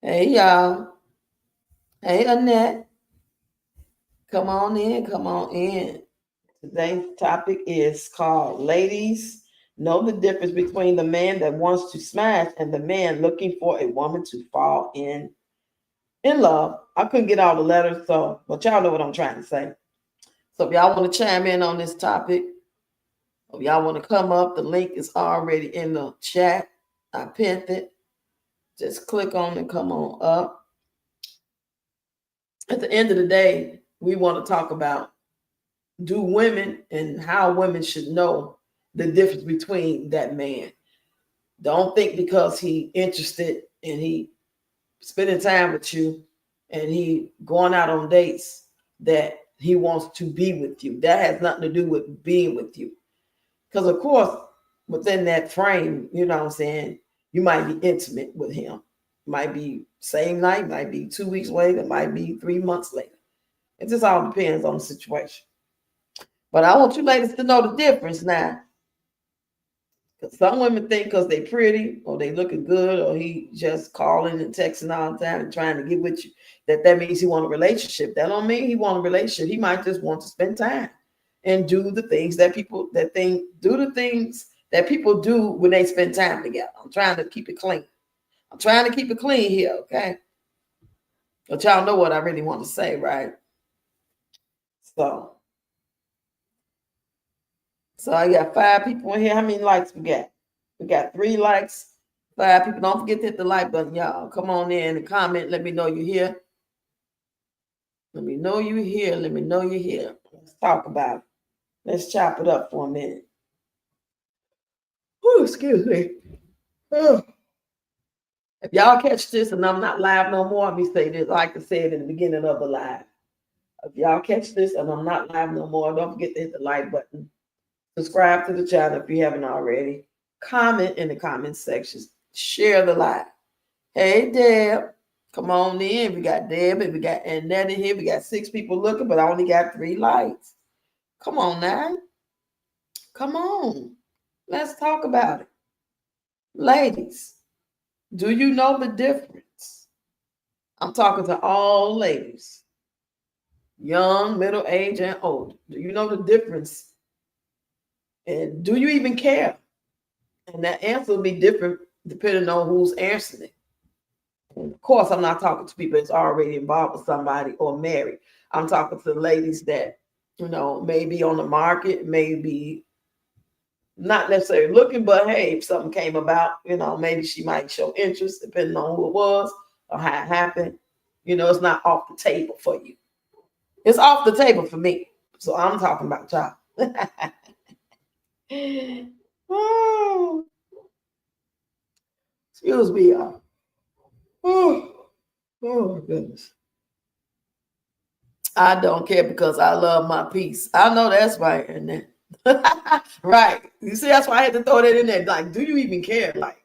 Hey, y'all. Hey, Annette. Come on in. Come on in. Today's topic is called Ladies Know the Difference Between the Man That Wants to Smash and the Man Looking for a Woman to Fall in Love. I couldn't get all the letters, but y'all know what I'm trying to say. So if y'all want to chime in on this topic, if y'all want to come up, the link is already in the chat. I pinned it. Just click on and come on up. At the end of the day, we want to talk about do women and how women should know the difference between that man. Don't think because he interested and he spending time with you and he going out on dates that he wants to be with you. That has nothing to do with being with you. Because of course, within that frame, you know what I'm saying, you might be intimate with him. Might be same night, might be 2 weeks later, might be 3 months later. It just all depends on the situation. But I want you ladies to know the difference now. Because some women think because they pretty or they looking good or he just calling and texting all the time and trying to get with you, that means he want a relationship. That don't mean he want a relationship. He might just want to spend time and do the things that people do when they spend time together. I'm trying to keep it clean. I'm trying to keep it clean here, okay? But y'all know what I really want to say, right? So I got 5 people in here. How many likes we got? We got 3 likes. 5 people. Don't forget to hit the like button, y'all. Come on in and comment. Let me know you're here. Let me know you're here. Let me know you're here. Let's talk about it. Let's chop it up for a minute. Oh, excuse me. Oh. If y'all catch this and I'm not live no more, let me say this. Like I said in the beginning of the live. If y'all catch this and I'm not live no more, don't forget to hit the like button. Subscribe to the channel if you haven't already. Comment in the comment sections. Share the live. Hey, Deb. Come on in. We got Deb and we got Annette in here. We got 6 people looking, but I only got 3 likes. Come on now. Come on. Let's talk about it. Ladies, do you know the difference? I'm talking to all ladies, young, middle age, and old. Do you know the difference? And do you even care? And that answer will be different depending on who's answering it. And of course, I'm not talking to people that's already involved with somebody or married. I'm talking to ladies that, may be on the market, maybe not necessarily looking, but hey, if something came about, maybe she might show interest depending on who it was or how it happened. It's not off the table for you. It's off the table for me. So I'm talking about y'all. Oh, excuse me, y'all. Oh, my goodness. I don't care because I love my peace. I know that's right, and then right. You see, that's why I had to throw that in there. Like, do you even care? Like,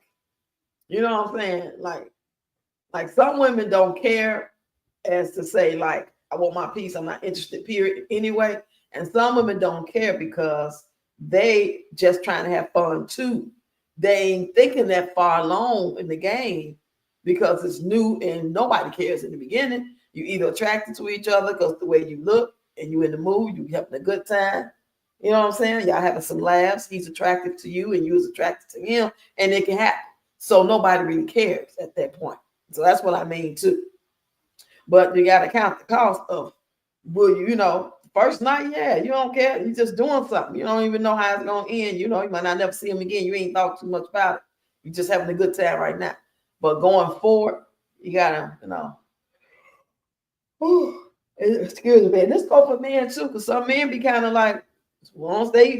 you know what I'm saying? Like some women don't care as to say, like, I want my peace. I'm not interested, period, anyway. And some women don't care because they just trying to have fun too. They ain't thinking that far along in the game because it's new and nobody cares in the beginning. You either attracted to each other because the way you look and you in the mood, you having a good time. You know what I'm saying? Y'all having some laughs. He's attracted to you and you was attracted to him, and it can happen. So nobody really cares at that point. So that's what I mean too. But you got to count the cost of, will you, first night, yeah, you don't care. You just doing something. You don't even know how it's going to end. You might not never see him again. You ain't thought too much about it. You just having a good time right now. But going forward, you got to, excuse me, man. This go for men too, because some men be kind of like, once they,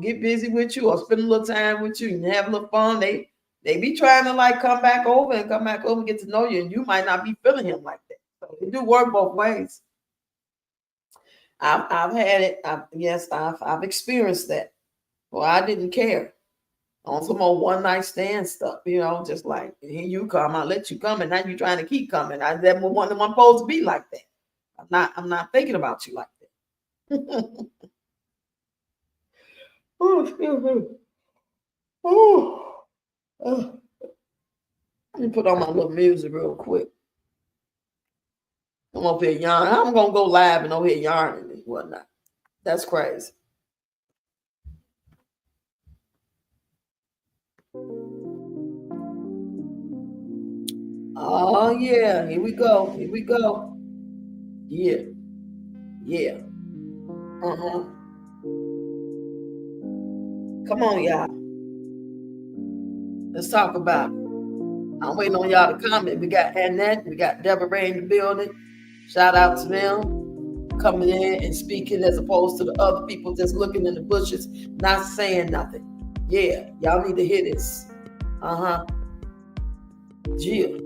get busy with you or spend a little time with you and have a little fun, they be trying to like come back over and get to know you, and you might not be feeling him like that. So it do work both ways. I've had it. I've experienced that. Well, I didn't care on some old one night stand stuff, just like here you come, I'll let you come, and now you're trying to keep coming. I never one supposed to be like that. I'm not thinking about you like that. Oh, excuse me. Oh, let me put on my little music real quick. I'm up here yarning. I'm gonna go live and over here yarning and whatnot. That's crazy. Oh yeah, here we go. Here we go. Yeah. Yeah. Uh-huh. Come on, y'all. Let's talk about it. I'm waiting on y'all to comment. We got Annette, we got Deborah in the building. Shout out to them coming in and speaking as opposed to the other people just looking in the bushes, not saying nothing. Yeah, y'all need to hear this. Uh-huh. Jill.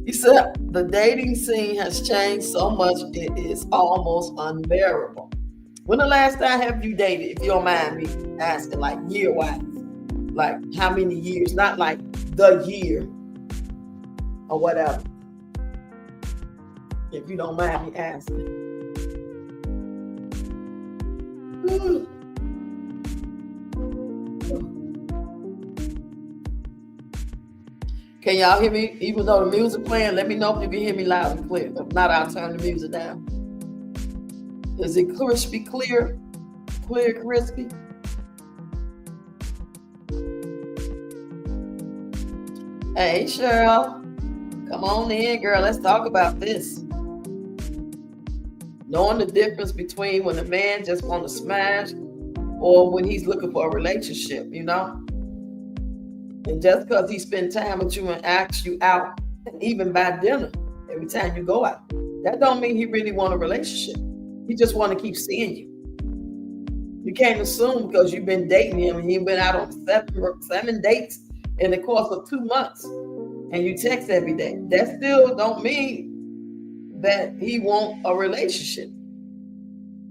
He said the dating scene has changed so much it is almost unbearable. When the last time have you dated, if you don't mind me asking, like year-wise? Like how many years? Not like the year or whatever. If you don't mind me asking. Can y'all hear me? Even though the music playing, let me know if you can hear me loud and clear. If not, I'll turn the music down. Is it crispy clear? Clear crispy? Hey, Cheryl. Come on in, girl. Let's talk about this. Knowing the difference between when a man just want to smash or when he's looking for a relationship, you know? And just because he spend time with you and asks you out, and even buy dinner every time you go out, that don't mean he really want a relationship. He just want to keep seeing you. You can't assume because you've been dating him and you've been out on seven dates in the course of 2 months and you text every day. That still don't mean that he want a relationship.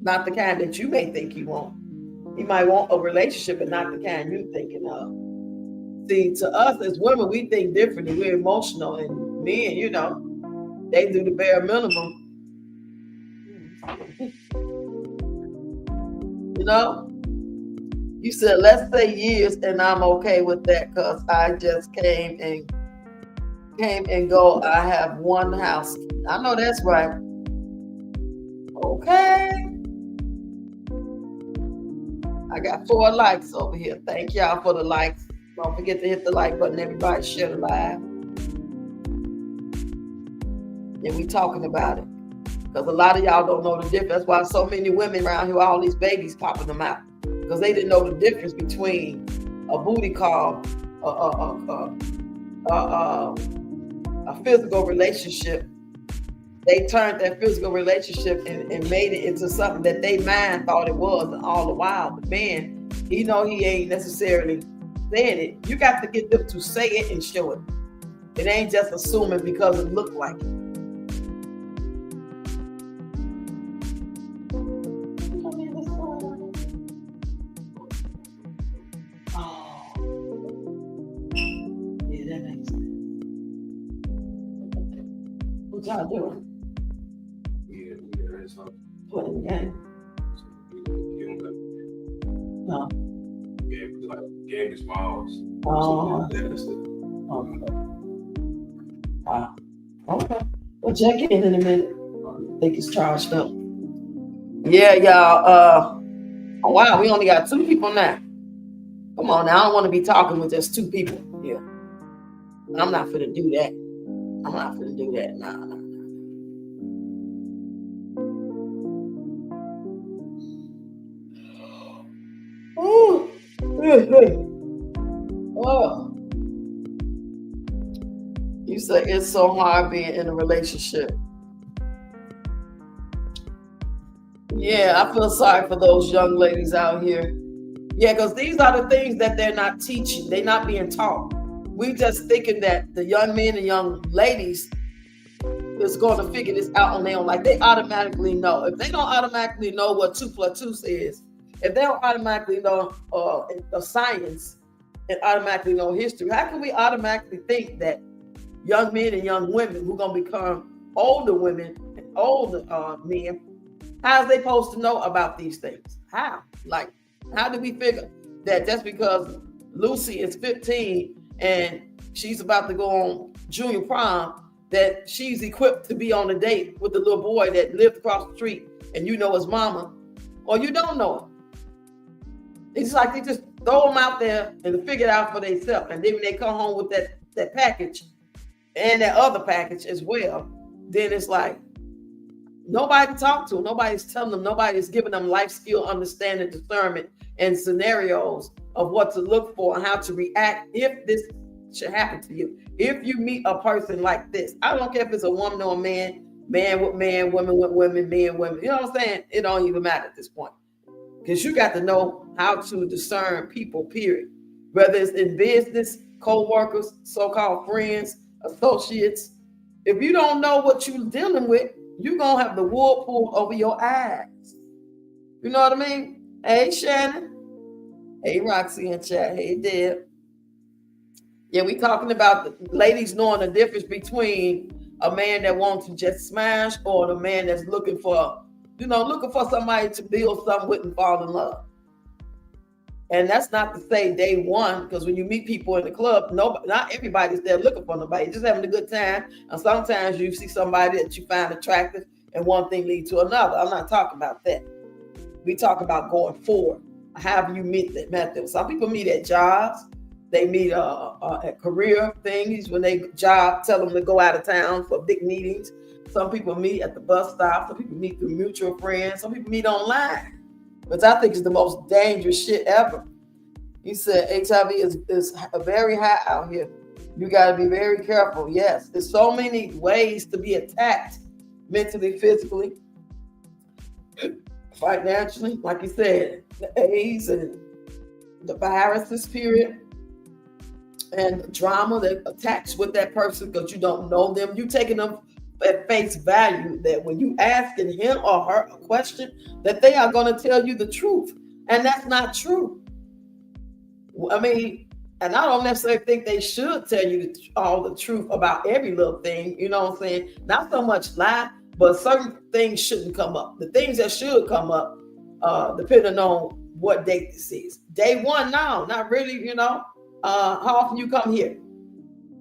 Not the kind that you may think he want. He might want a relationship, but not the kind you're thinking of. See, to us as women, we think differently. We're emotional, and men, you know, they do the bare minimum. You know, you said, let's say years, and I'm okay with that because I just came and go. I have one house. I know that's right. Okay. I got 4 likes over here. Thank y'all for the likes. Don't forget to hit the like button. Everybody share the live. And we talking about it. Because a lot of y'all don't know the difference. That's why so many women around here, all these babies popping them out. Because they didn't know the difference between a booty call, a physical relationship. They turned that physical relationship and made it into something that they mind thought it was. And all the while, the man, he know he ain't necessarily saying it. You got to get them to say it and show it. It ain't just assuming because it looked like it. What y'all doing? Playing the game. No. Game is miles. Oh. Okay. Wow. Okay. We'll check in a minute. I think it's charged up. Yeah, y'all. Oh, wow, we only got 2 people now. Come on now. I don't want to be talking with just 2 people. Yeah. I'm not finna do that. I'm not finna do that. Nah. Oh. Oh. You say it's so hard being in a relationship. Yeah, I feel sorry for those young ladies out here. Yeah, because these are the things that they're not teaching. They're not being taught. We just thinking that the young men and young ladies is going to figure this out on their own. Like they automatically know. If they don't automatically know what 2 + 2 is, if they don't automatically know science and automatically know history, how can we automatically think that young men and young women who are going to become older women and older men, how are they supposed to know about these things? How? Like, how do we figure that just because Lucy is 15 and she's about to go on junior prom, that she's equipped to be on a date with the little boy that lived across the street and you know his mama, or you don't know him. It's like they just throw them out there and figure it out for themselves. And then when they come home with that package and that other package as well, then it's like nobody to talk to. Nobody's telling them. Nobody's giving them life skill, understanding, discernment, and scenarios of what to look for and how to react if this should happen to you. If you meet a person like this, I don't care if it's a woman or a man, man with man, women with women, men, women. You know what I'm saying? It don't even matter at this point. Because you got to know how to discern people, period. Whether it's in business, co-workers, so-called friends, associates. If you don't know what you're dealing with, you're going to have the wool pulled over your eyes. You know what I mean? Hey, Shannon. Hey, Roxy in chat. Hey, Deb. Yeah, we talking about the ladies knowing the difference between a man that wants to just smash or the man that's looking for somebody to build something with and fall in love. And that's not to say day one, because when you meet people in the club, not everybody's there looking for nobody, just having a good time. And sometimes you see somebody that you find attractive and one thing leads to another. I'm not talking about that. We talk about going forward. How have you met them? Some people meet at jobs. They meet at career things when they tell them to go out of town for big meetings. Some people meet at the bus stop. Some people meet through mutual friends. Some people meet online, which I think is the most dangerous shit ever. He said HIV is very high out here. You got to be very careful. Yes, there's so many ways to be attacked mentally, physically, financially. Like you said, the AIDS and the viruses, period. And the drama that attacks with that person because you don't know them. You taking them at face value that when you asking him or her a question, that they are going to tell you the truth. And that's not true. I mean, and I don't necessarily think they should tell you all the truth about every little thing. You know what I'm saying? Not so much lie, but certain things shouldn't come up. The things that should come up, depending on what date this is. Day one now, not really, how often you come here?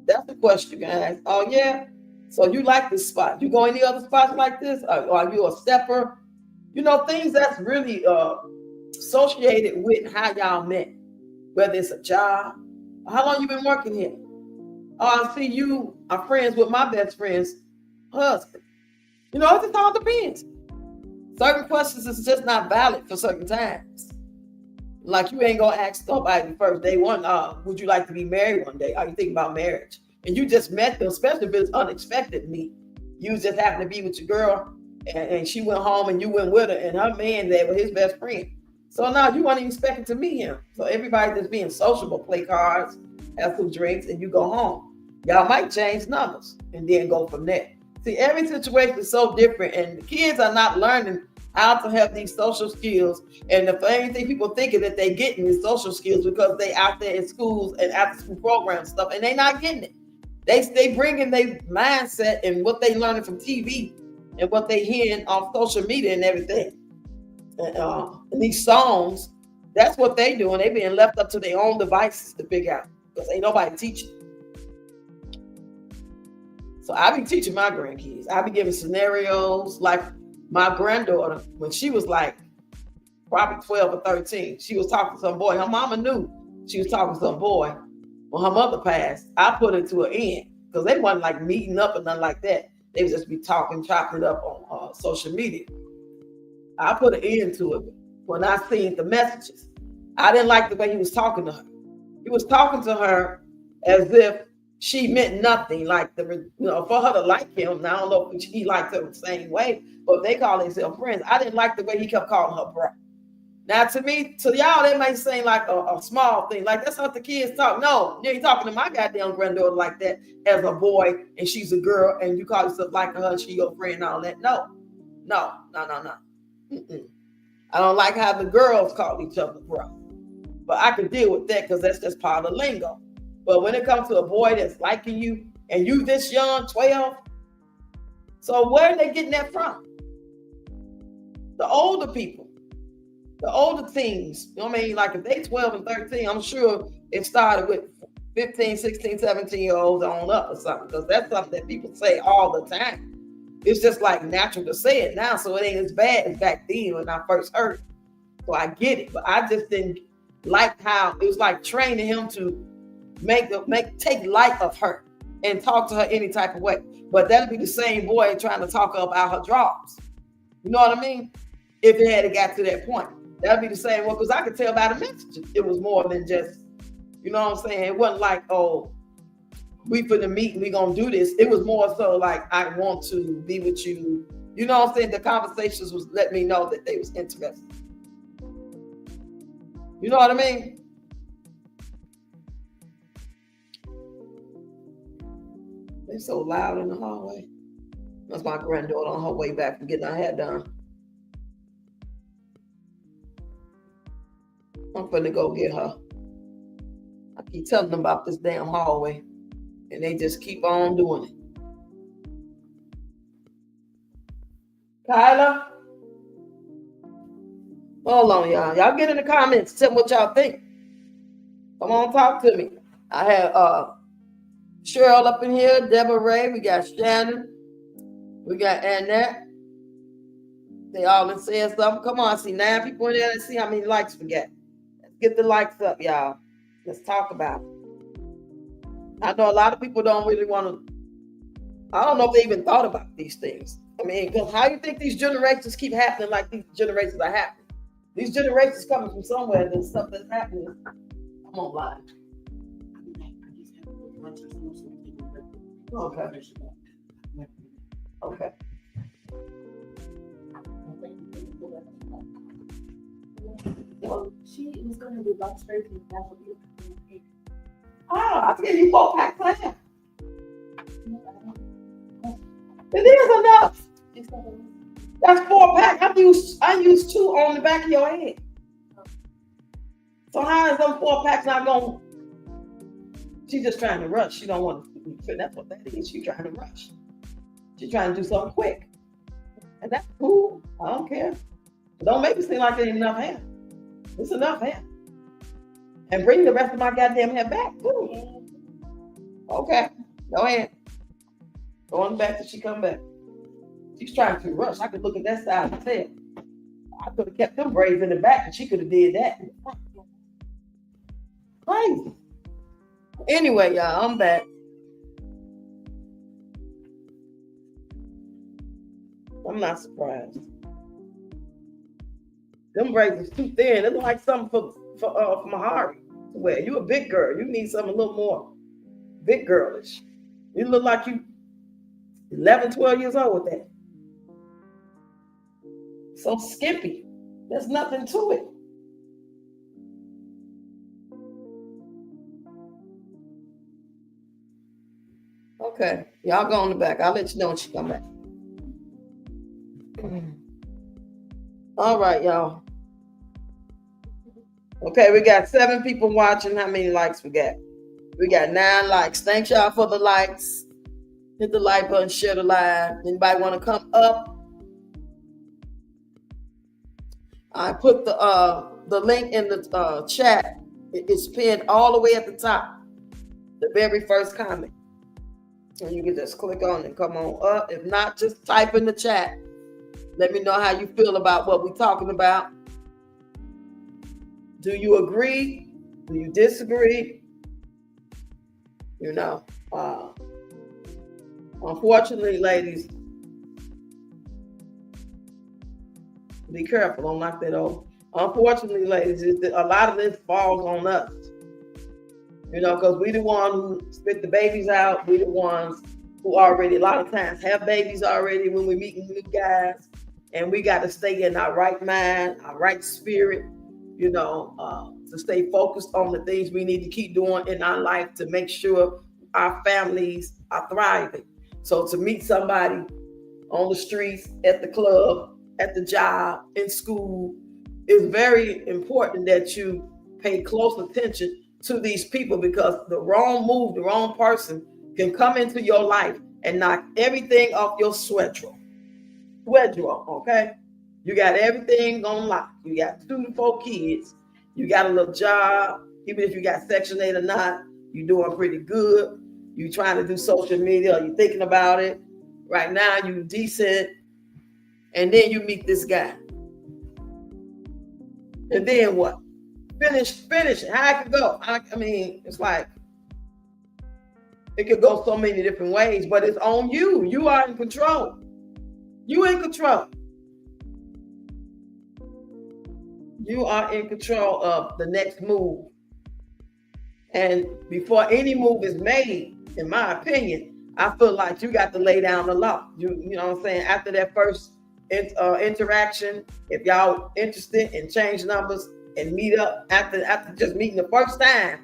That's the question, guys. Oh, yeah. So you like this spot. You go any other spots like this? Or are you a stepper? Things that's really associated with how y'all met. Whether it's a job. How long you been working here? Oh, I see you are friends with my best friend's husband. It just all depends. Certain questions is just not valid for certain times. Like you ain't gonna ask nobody first day one, would you like to be married one day? Are you thinking about marriage? And you just met them, especially if it's unexpected meet. You just happened to be with your girl and she went home and you went with her and her man there with his best friend. So now you weren't even expecting to meet him. So everybody that's being sociable, play cards, have some drinks, and you go home. Y'all might change numbers and then go from there. See, every situation is so different and the kids are not learning how to have these social skills. And the only thing people thinking that they getting is social skills because they out there in schools and after school program stuff, and they not getting it. They bringing their mindset and what they learning from TV and what they hearing on social media and everything. And these songs, that's what they doing. They being left up to their own devices to figure out because ain't nobody teaching. So I be teaching my grandkids. I be giving scenarios like my granddaughter, when she was like probably 12 or 13, she was talking to some boy. Her mama knew she was talking to some boy. When her mother passed, I put it to an end because they wasn't like meeting up or nothing like that. They would just be talking, chopping it up on social media. I put an end to it when I seen the messages. I didn't like the way he was talking to her. He was talking to her as if she meant nothing, like for her to like him. Now I don't know if he liked her the same way, but they call themselves friends. I didn't like the way he kept calling her bro. Now to me, to y'all, that might seem like a small thing. Like that's how the kids talk. No, you ain't talking to my goddamn granddaughter like that as a boy and she's a girl and you call yourself like her and she your friend and all that. No. Mm-mm. I don't like how the girls call each other bro. But I can deal with that because that's just part of the lingo. But when it comes to a boy that's liking you and you this young, 12, so where are they getting that from? The older people, the older teens, you know what I mean? Like if they 12 and 13, I'm sure it started with 15, 16, 17-year-olds on up or something, because that's something that people say all the time. It's just like natural to say it now, so it ain't as bad as back then when I first heard it. So I get it, but I just didn't like how it was like training him to take light of her and talk to her any type of way. But that'd be the same boy trying to talk about her drops. You know what I mean? If it had got to that point, that'd be the same one, because I could tell by the messages it was more than just, you know what I'm saying? It wasn't like, oh, we finna meet and we gonna do this. It was more so like, I want to be with you. You know what I'm saying? The conversations was letting me know that they was interested. You know what I mean? They're so loud in the hallway. That's my granddaughter on her way back from getting her hair done. I'm finna go get her. I keep telling them about this damn hallway, and they just keep on doing it. Kyla? Hold on, y'all. Y'all get in the comments. Tell me what y'all think. Come on, talk to me. I have Cheryl up in here, Deborah Ray, we got Shannon, we got Annette. They all done said something. Come on, I see 9 people in there. Let's see how many likes we get. Let's get the likes up, y'all. Let's talk about it. I know a lot of people don't really want to, I don't know if they even thought about these things. I mean, because how you think these generations keep happening like these generations are happening? These generations coming from somewhere, and there's stuff that's happening. I'm on live. Okay. Okay. Well, she was going to do box surgery. I forget you 4-pack plan. It is enough. That's 4-pack. I use 2 on the back of your head. So how is them 4-packs not going? She's just trying to rush. She don't want to. That's what that is. She's trying to rush. She's trying to do something quick, and that's cool. I don't care. But don't make it seem like there ain't enough hair. It's enough hair. And bring the rest of my goddamn hair back too. Okay, go ahead. Go on back till she come back. She's trying to rush. I could look at that side and tell. I could have kept them braids in the back, and she could have did that. Crazy. Anyway, y'all, I'm back. I'm not surprised. Them braids is too thin. They look like something for Mahari. Well, you a big girl. You need something a little more big girlish. You look like you 11, 12 years old with that. So skimpy. There's nothing to it. Okay, y'all go on the back. I'll let you know when she come back. All right, y'all. Okay, we got 7 people watching. How many likes we got? We got 9 likes. Thanks y'all for the likes. Hit the like button, share the live. Anybody want to come up? I put the link in the chat. It's pinned all the way at the top. The very first comment. And you can just click on and come on up. If not, just type in the chat. Let me know how you feel about what we're talking about. Do you agree? Do you disagree? You know, unfortunately, ladies, be careful. Don't knock that over. Unfortunately, ladies, a lot of this falls on us. You know, because we the one who spit the babies out. We the ones who already, a lot of times, have babies already when we're meeting new guys. And we got to stay in our right mind, our right spirit, you know, to stay focused on the things we need to keep doing in our life to make sure our families are thriving. So to meet somebody on the streets, at the club, at the job, in school, it's very important that you pay close attention to these people, because the wrong move, the wrong person can come into your life and knock everything off your schedule. Okay? You got everything on lock. You got 2 to 4 kids. You got a little job, even if you got Section 8 or not. You doing pretty good. You trying to do social media, or you thinking about it. Right now, you decent. And then you meet this guy. And then what? Finish it. How it could go? I mean, it's like, it could go so many different ways, but it's on you. You are in control. You in control. You are in control of the next move. And before any move is made, in my opinion, I feel like you got to lay down the law. You know what I'm saying? After that first interaction, if y'all interested in change numbers and meet up after just meeting the first time,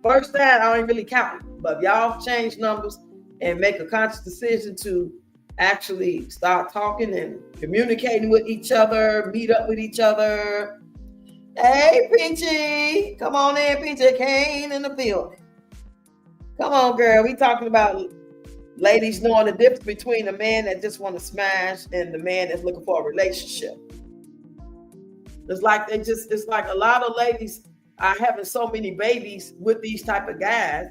I don't really count. But if y'all change numbers and make a conscious decision to actually start talking and communicating with each other, meet up with each other. Hey, Peachy, come on in, Peachy Kane in the building. Come on, girl. We talking about ladies knowing the difference between a man that just want to smash and the man that's looking for a relationship. It's like a lot of ladies are having so many babies with these type of guys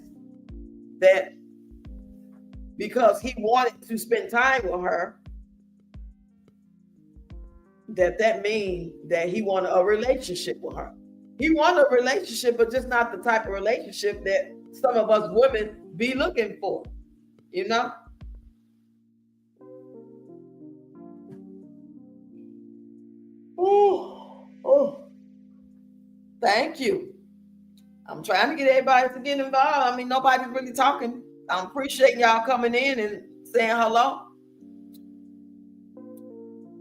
that because he wanted to spend time with her, that means that he wanted a relationship with her. He wanted a relationship, but just not the type of relationship that some of us women be looking for, you know? Oh, thank you. I'm trying to get everybody to get involved. I mean, nobody's really talking. I'm appreciating y'all coming in and saying hello.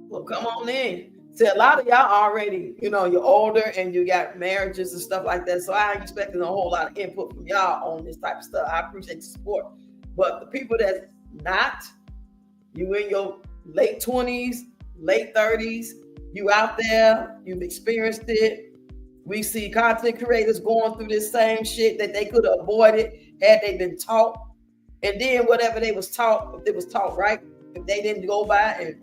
Well, come on in. See, a lot of y'all already, you're older and you got marriages and stuff like that. So I ain't expecting a whole lot of input from y'all on this type of stuff. I appreciate the support. But the people that's not, you in your late 20s, late 30s, you out there, you've experienced it. We see content creators going through this same shit that they could have avoided had they been taught. And then whatever they was taught, if it was taught right, if they didn't go by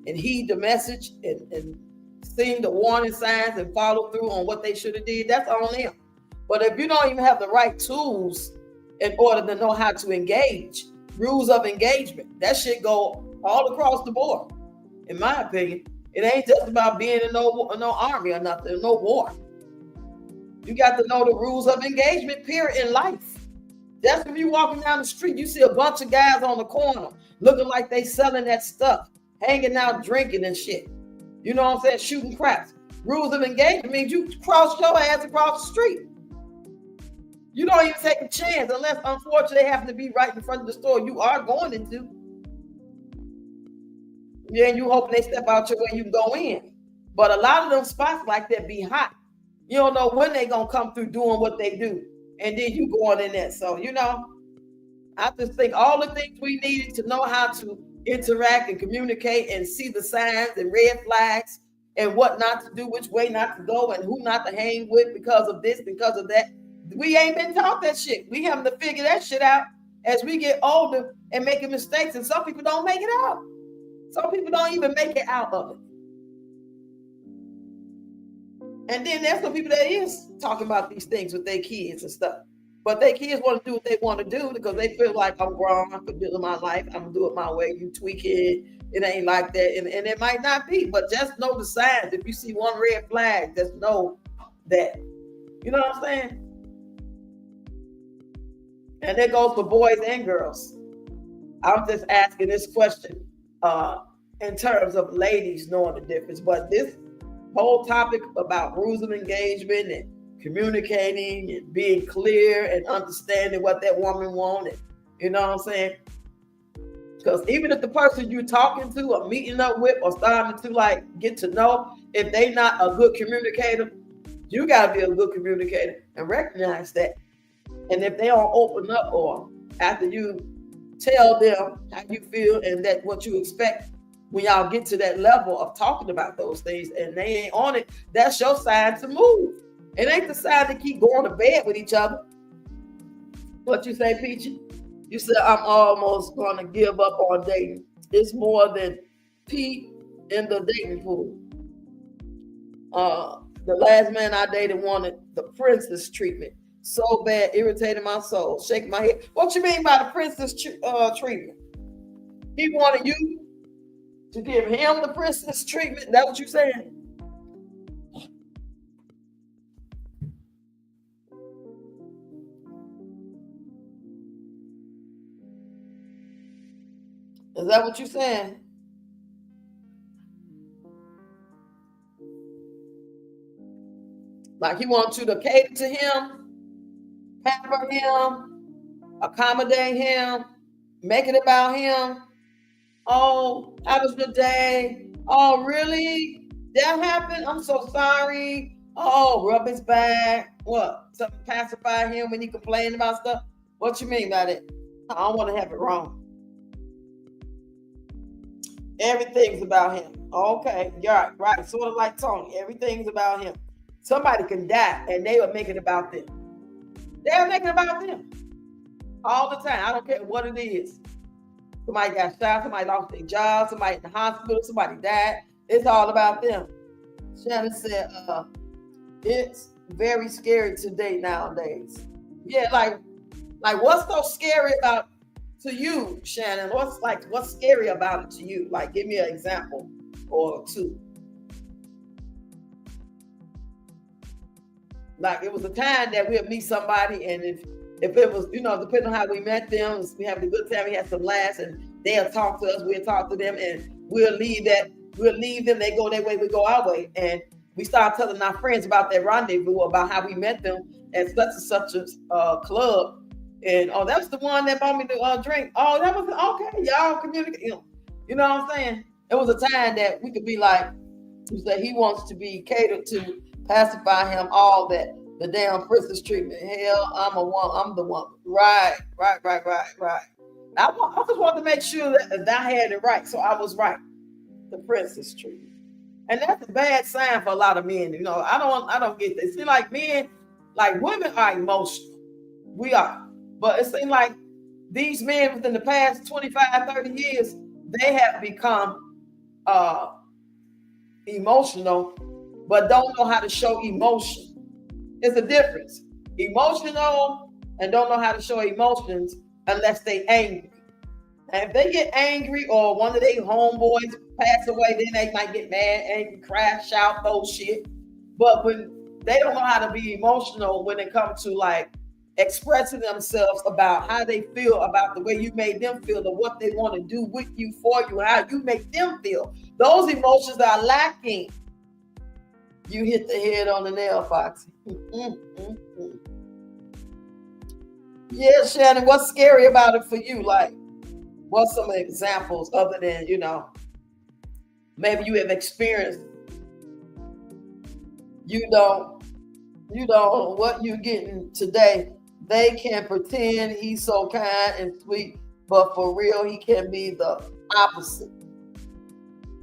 and heed the message and seen the warning signs and follow through on what they should have did, that's on them. But if you don't even have the right tools in order to know how to engage, rules of engagement, that shit go all across the board. In my opinion, it ain't just about being in no army or nothing, no war. You got to know the rules of engagement, period, in life. That's when you walking down the street, you see a bunch of guys on the corner looking like they selling that stuff, hanging out, drinking and shit. You know what I'm saying? Shooting craps. Rules of engagement means you cross your ass across the street. You don't even take a chance unless, unfortunately, they happen to be right in front of the store you are going into. Yeah, and you hoping they step out your way, you can go in. But a lot of them spots like that be hot. You don't know when they gonna come through doing what they do. And then you going in there. So, I just think all the things we needed to know how to interact and communicate and see the signs and red flags and what not to do, which way not to go and who not to hang with because of this, because of that. We ain't been taught that shit. We having to figure that shit out as we get older and making mistakes. And some people don't make it out. Some people don't even make it out of it. And then there's some people that is talking about these things with their kids and stuff. But their kids want to do what they want to do because they feel like I'm grown, I can do my life, I'm going to do it my way. You tweak it ain't like that. And it might not be, but just know the signs. If you see one red flag, just know that. You know what I'm saying? And that goes for boys and girls. I'm just asking this question in terms of ladies knowing the difference. But this whole topic about rules of engagement and communicating and being clear and understanding what that woman wanted, you know what I'm saying? Because even if the person you're talking to or meeting up with or starting to get to know, if they not a good communicator, you got to be a good communicator and recognize that. And if they don't open up, or after you tell them how you feel and that what you expect, when y'all get to that level of talking about those things and they ain't on it, that's your sign to move. It ain't the sign to keep going to bed with each other. What you say, Peachy? You said, I'm almost going to give up on dating. It's more than pee in the dating pool. The last man I dated wanted the princess treatment. So bad, irritating my soul, shaking my head. What you mean by the princess treatment? He wanted you to give him the princess treatment? That what you saying? Is that what you saying? Like he wants you to cater to him, pamper him, accommodate him, make it about him. Oh, how was your day? Oh, really? That happened? I'm so sorry. Oh, rub his back. What? Something pacify him when he complain about stuff? What you mean by that? I don't want to have it wrong. Everything's about him. Okay, you're right. Sort of like Tony. Everything's about him. Somebody can die and they will make it about them. They'll make it about them all the time. I don't care what it is. Somebody got shot, somebody lost their job, somebody in the hospital, somebody died. It's all about them. Shannon said, it's very scary today nowadays. Yeah, like what's so scary about to you, Shannon? What's scary about it to you? Like, give me an example or two. Like, it was a time that we'd meet somebody, and if it was, depending on how we met them, we had a good time, we had some laughs, and they'll talk to us, we'll talk to them, and we'll leave them, they go their way, we go our way. And we start telling our friends about that rendezvous, about how we met them at such and such a club. And that's the one that bought me the drink. Oh, that was okay. Y'all communicate. You know what I'm saying? It was a time that we could be like, you say he wants to be catered to, pacify him, all that. The damn princess treatment. Hell, I'm the one. Right. I just want to make sure that I had it right. So I was right. The princess treatment. And that's a bad sign for a lot of men. I don't get this. It seems like men, like women are emotional. We are. But it seems like these men within the past 25, 30 years, they have become emotional, but don't know how to show emotion. It's a difference. Emotional and don't know how to show emotions unless they angry. And if they get angry or one of their homeboys pass away, then they might get mad, angry, crash out, those shit. But when they don't know how to be emotional when it comes to like expressing themselves about how they feel about the way you made them feel or what they want to do with you, for you, how you make them feel. Those emotions are lacking. You hit the head on the nail, Foxy. Yeah, Shannon, what's scary about it for you? Like, what's some examples other than, maybe you have experienced, what you're getting today. They can pretend he's so kind and sweet, but for real, he can be the opposite.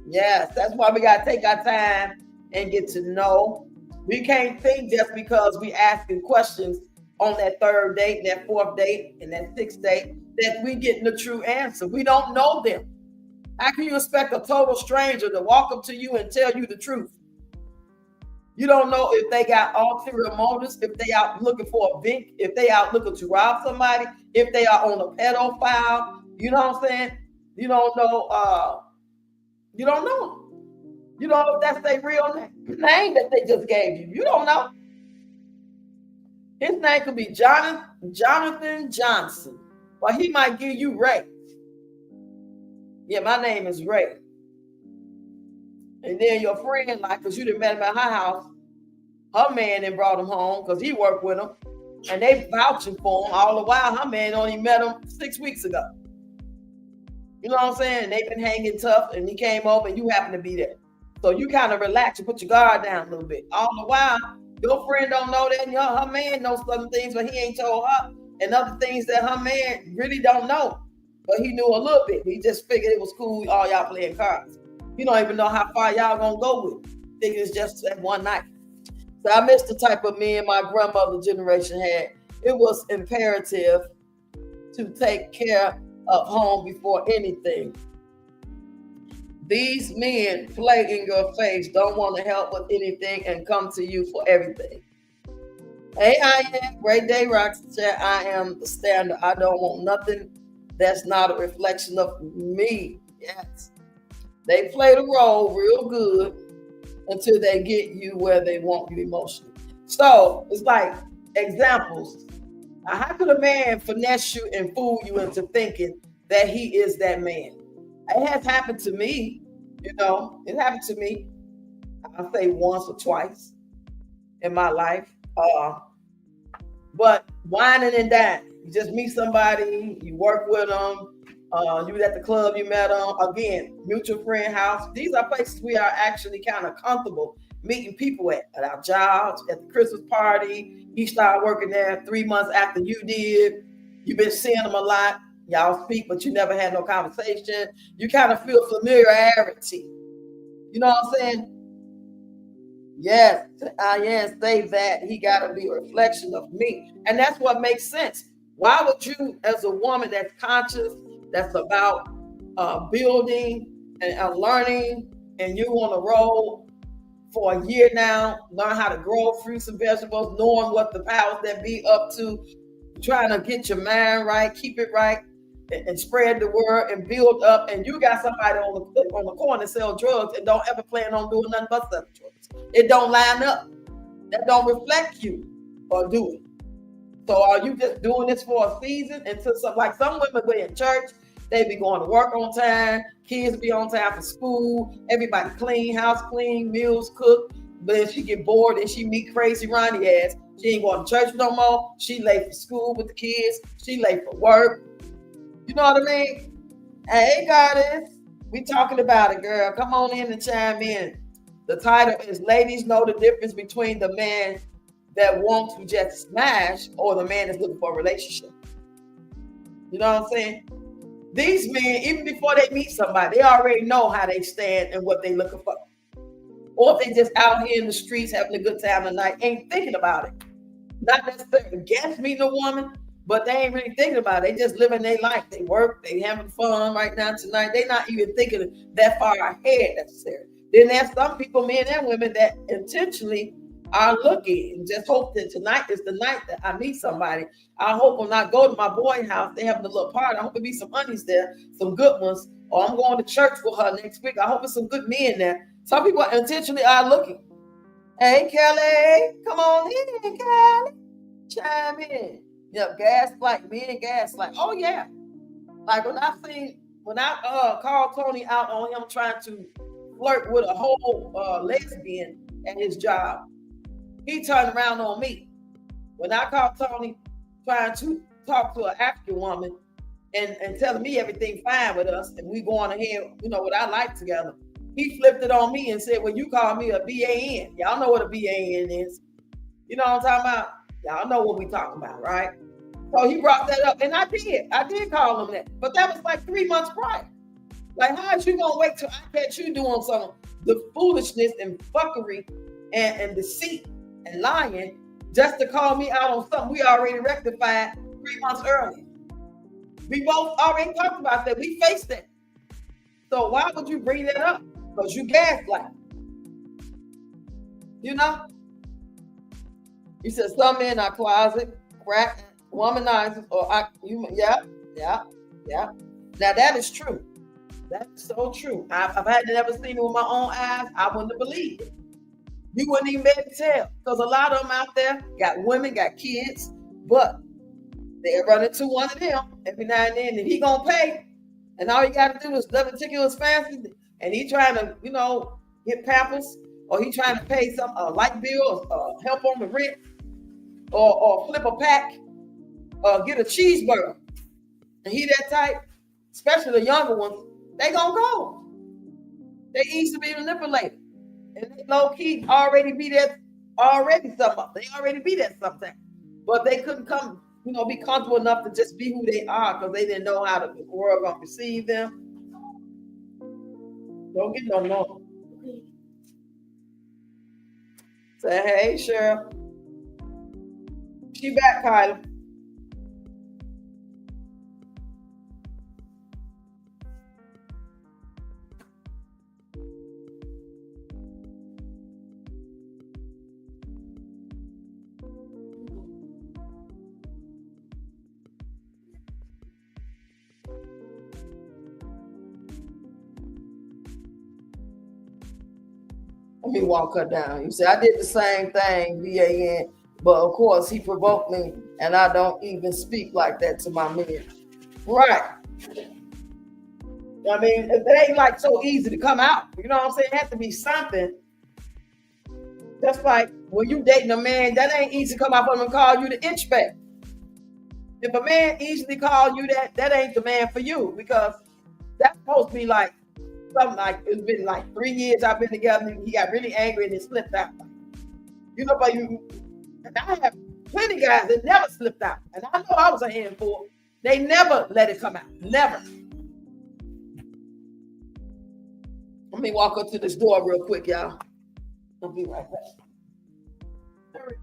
Yes, that's why we got to take our time and get to know. We can't think just because we asking questions on that third date, that fourth date, and that sixth date, that we getting the true answer. We don't know them. How can you expect a total stranger to walk up to you and tell you the truth? You don't know if they got ulterior motives, if they out looking for a vink, if they out looking to rob somebody, if they are on a pedophile. You know what I'm saying? You don't know. You don't know. You don't know if that's their real name that they just gave you. You don't know. His name could be Jonathan Johnson. Well, he might give you Ray. Yeah, my name is Ray. And then your friend, like, because you done met him at her house, her man then brought him home because he worked with him. And they vouching for him all the while. Her man only met him 6 weeks ago. You know what I'm saying? They've been hanging tough and he came over and you happen to be there. So you kind of relax and put your guard down a little bit. All the while, your friend don't know that, her man knows some things, but he ain't told her. And other things that her man really don't know. But he knew a little bit. He just figured it was cool, all y'all playing cards. You don't even know how far y'all gonna go with it. Think it's just that one night. So I miss the type of men my grandmother's generation had. It was imperative to take care of home before anything. These men play in your face, don't want to help with anything and come to you for everything. Hey, I am. Great day, Roxanne. I am the standard. I don't want nothing that's not a reflection of me. Yes. They play the role real good until they get you where they want you emotionally. So it's like examples. How could a man finesse you and fool you into thinking that he is that man? It has happened to me, it happened to me. I'll say once or twice in my life. But whining and dining. You just meet somebody, you work with them, you was at the club, you met them. Again, mutual friend house. These are places we are actually kind of comfortable meeting people at our jobs, at the Christmas party. He started working there 3 months after you did. You've been seeing them a lot. Y'all speak, but you never had no conversation. You kind of feel familiarity. You know what I'm saying? Yes, yes, say that he got to be a reflection of me. And that's what makes sense. Why would you, as a woman that's conscious, that's about building and learning, and you on the road for a year now, learn how to grow fruits and vegetables, knowing what the powers that be up to, trying to get your mind right, keep it right, and spread the word and build up. And you got somebody on the corner sell drugs and don't ever plan on doing nothing but sell drugs. It don't line up. That don't reflect you or do it. So are you just doing this for a season until some women go in church, they be going to work on time, kids be on time for school, everybody clean, house clean, meals cooked. But if she get bored and she meet crazy Ronnie ass, she ain't going to church no more. She late for school with the kids. She late for work. You know what I mean? Hey, goddess, we talking about it, girl. Come on in and chime in. The title is Ladies Know the Difference Between the Man That Wants to Just Smash or the man that's looking for a relationship. You know what I'm saying? These men, even before they meet somebody, they already know how they stand and what they looking for. Or if they just out here in the streets having a good time tonight, ain't thinking about it. Not necessarily against meeting a woman, but they ain't really thinking about it. They just living their life. They work, they having fun right now tonight. They not even thinking that far ahead necessarily. Then there's some people, men and women, that intentionally are looking and just hope that tonight is the night that I meet somebody. I hope when I go to my boy house, they having a little party. I hope there be some honeys there, some good ones. Or I'm going to church with her next week. I hope it's some good men there. Some people intentionally are looking. Hey, Kelly, come on in, Kelly. Chime in. Yep, gaslight, men gaslight. Oh, yeah. Like when I called Tony out on him trying to flirt with a whole lesbian at his job, he turned around on me. When I called Tony trying to talk to an African woman and telling me everything fine with us and we going ahead, with our life together, he flipped it on me and said, well, you call me a BAN. Y'all know what a BAN is. You know what I'm talking about? Y'all know what we talking about, right? So he brought that up, and I did call him that, but that was like 3 months prior. Like, how is you gonna wait till I catch you doing some the foolishness and fuckery and deceit and lying just to call me out on something we already rectified 3 months earlier? We both already talked about that. We faced that. So why would you bring that up? Because you gaslight. You know? He said some men are closet, crack, womanizers, or yeah. Now that is true. That's so true. I've had never seen it with my own eyes. I wouldn't have believed it. You wouldn't even be able to tell. Because a lot of them out there got women, got kids, but they run into one of them every now and then, and he gonna pay. And all you gotta do is love the ticket was fancy, and he trying to, get Pampers, or he trying to pay some light bill, or help on the rent, or flip a pack, or get a cheeseburger. And he that type, especially the younger ones, they gonna go. They easy to be manipulated. And they low key already be that They already be that something. But they couldn't come, be comfortable enough to just be who they are because they didn't know how the world gonna perceive them. Don't get no more. Say, hey, Cheryl. She back, Kyla. Let me walk her down. You say, I did the same thing, VAN, but of course he provoked me, and I don't even speak like that to my men. Right. I mean, it ain't like so easy to come out. You know what I'm saying? It has to be something. Just like when you dating a man, that ain't easy to come out from him and call you the inchback. If a man easily call you that ain't the man for you, because that's supposed to be like something like it's been like 3 years I've been together. And he got really angry and it slipped out. You know, but and I have plenty of guys that never slipped out, and I know I was a handful. They never let it come out. Never. Let me walk up to this door real quick, y'all. I'll be right back. Hurry.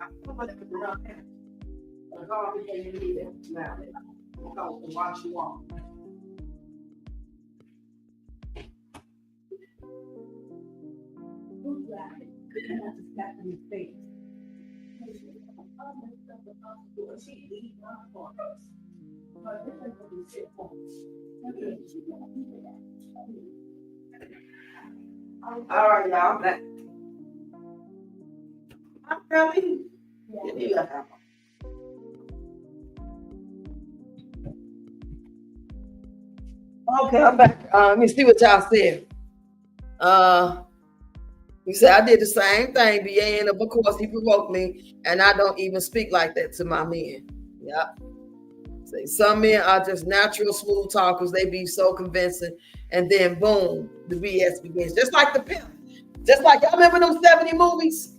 I'm gonna around here. Now, I'll watch you walk. Who's that? And I just got in his face. She eat one for us. But this is what we sit for. Okay, she don't do that. All right, y'all. Back. I'm telling you. Okay, I'm back. Let me see what y'all said. You said I did the same thing, BA, of course he provoked me, and I don't even speak like that to my men. Yep. Say some men are just natural smooth talkers. They be so convincing, and then boom, the BS begins. Just like the pimp. Just like y'all remember them 70 movies?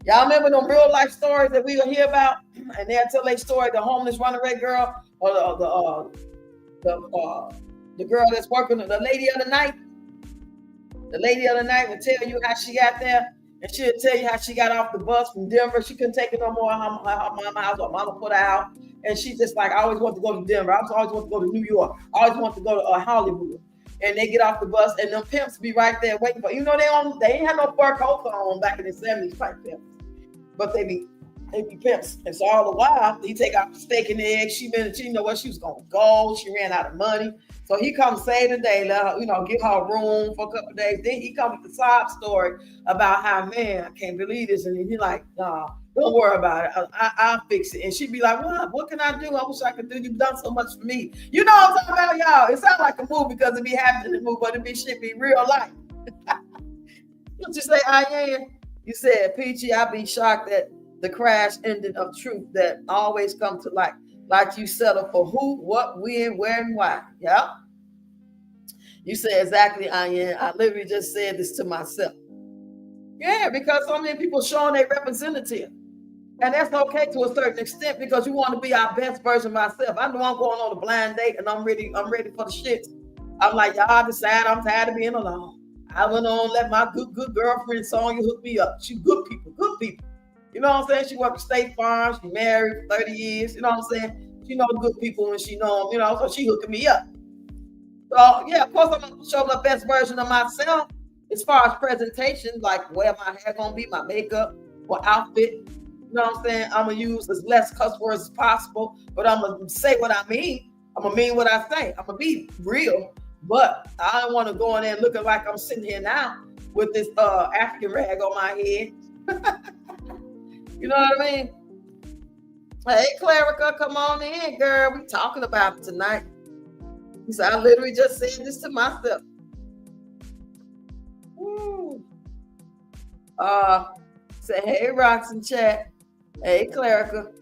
Y'all remember them real life stories that we will hear about? And they'll tell their story, the homeless runaway girl, or the girl that's working, the lady of the night. The lady of the night would tell you how she got there, and she'll tell you how she got off the bus from Denver. She couldn't take it no more. Her mama house, her mama put her out. And she just like, I always want to go to Denver. I always want to go to New York. I always want to go to Hollywood. And they get off the bus, and them pimps be right there waiting for you. Know they ain't had no fur coats on back in the 70s type pimps, but they be pimps. And so all the while he take out the steak and eggs. She know where she was gonna go. She ran out of money. So he comes save the day, let her, give her room for a couple of days. Then he comes with the sob story about how, man, I can't believe this. And he like, nah, don't worry about it. I'll fix it. And she'd be like, what can I do? I wish I could do. You've done so much for me. You know what I'm talking about, y'all? It sounds like a movie because it be happening in the movie, but it be real life. What you say, Ian? You said, Peachy, I'd be shocked at the crash ending of truth that always come to light. Like you settle for who, what, when, where, and why. Yeah. You say exactly, Ian. I literally just said this to myself. Yeah, because so many people showing their representative. And that's okay to a certain extent because you want to be our best version of myself. I know I'm going on a blind date and I'm ready for the shit. I'm like, y'all decide I'm tired of being alone. I went on, let my good girlfriend Sonya hook me up. She good people. You know what I'm saying? She worked at State Farm. She married for 30 years. You know what I'm saying? She know good people when she know them, so she hooking me up. So, yeah, of course, I'm going to show the best version of myself as far as presentation, like where my hair going to be, my makeup, or outfit. You know what I'm saying? I'm going to use as less cuss words as possible, but I'm going to say what I mean. I'm going to mean what I say. I'm going to be real, but I don't want to go in there looking like I'm sitting here now with this African rag on my head. You know what I mean? Hey, Clarica, come on in, girl. We talking about it tonight. He said, I literally just said this to myself. Woo. Say, hey, Rocks in chat. Hey, Clarica.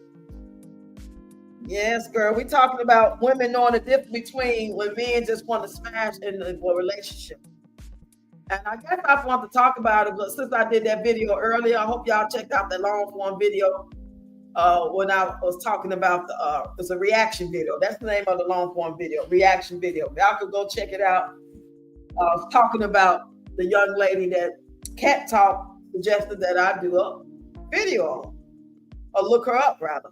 Yes, girl. We talking about women knowing the difference between when men just want to smash in a relationship. And I guess I want to talk about it, but since I did that video earlier, I hope y'all checked out the long form video when I was talking about it's a reaction video. That's the name of the long form video, reaction video. Y'all could go check it out. I was talking about the young lady that Cat Talk suggested that I do a video on, or look her up rather.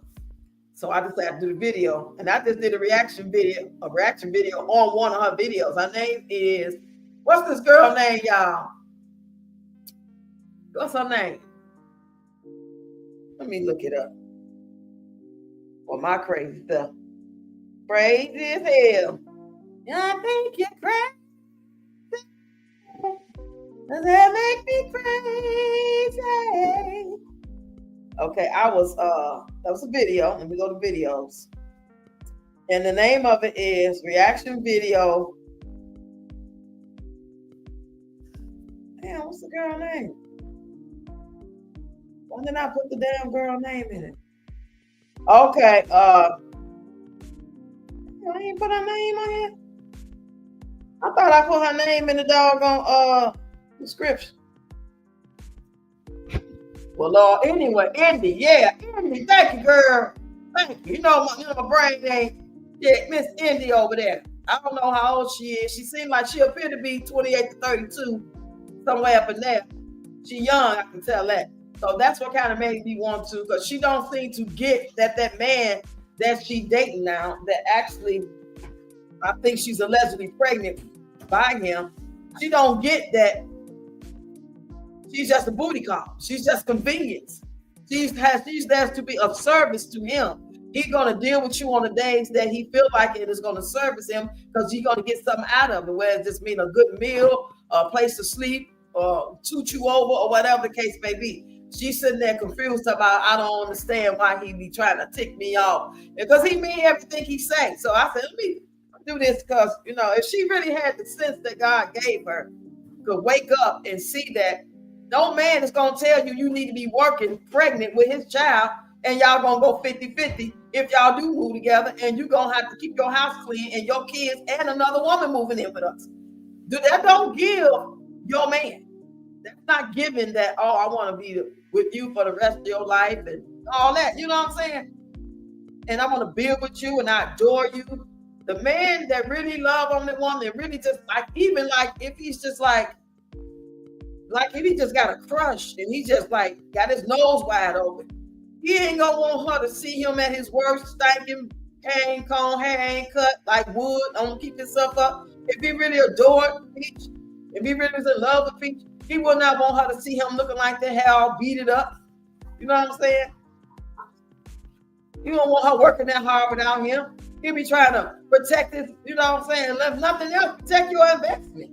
So I decided to do the video, and I just did a reaction video on one of her videos. Her name is, what's this girl name, y'all? What's her name? Let me look it up. Well, my crazy stuff. Crazy as hell. Yeah, I think you're crazy. Does that make me crazy? Okay, that was a video. Let me go to videos. And the name of it is Reaction Video. Damn, what's the girl name? Why didn't I put the damn girl name in it? Okay, I ain't put her name on here. I thought I put her name in the doggone description. Well, Lord, anyway, Indy, Indy, thank you, girl. Thank you. You know my brain ain't. Yeah, Miss Indy over there. I don't know how old she is. She seems like she appeared to be 28 to 32, somewhere up in there. She young, I can tell that. So that's what kind of made me want to, because she don't seem to get that man that she dating now, that actually, I think she's allegedly pregnant by him. She don't get that. She's just a booty call. She's just convenience. She's there to be of service to him. He's gonna deal with you on the days that he feel like it is gonna service him, because you're gonna get something out of it, whether it just mean a good meal, a place to sleep, or toot you over, or whatever the case may be. She's sitting there confused about, I don't understand why he be trying to tick me off, because he mean everything he say. So I said, let me do this, because if she really had the sense that God gave her, could wake up and see that no man is going to tell you need to be working pregnant with his child, and y'all going to go 50-50 if y'all do move together, and you're going to have to keep your house clean and your kids and another woman moving in with us. That don't give your man. That's not giving that, oh, I want to be with you for the rest of your life and all that. You know what I'm saying? And I want to build with you and I adore you. The man that really love on the woman, that really just like, even like if he's just like if he just got a crush and he just like got his nose wide open, he ain't gonna want her to see him at his worst, stinking, hair ain't combed, hair ain't cut, like wood, don't keep himself up. If he really adored Peach, if he really was in love with Peach, he would not want her to see him looking like that, hair all beat it up. You know what I'm saying? You don't want her working that hard without him. He'll be trying to protect his, you know what I'm saying? If nothing else, protect your investment.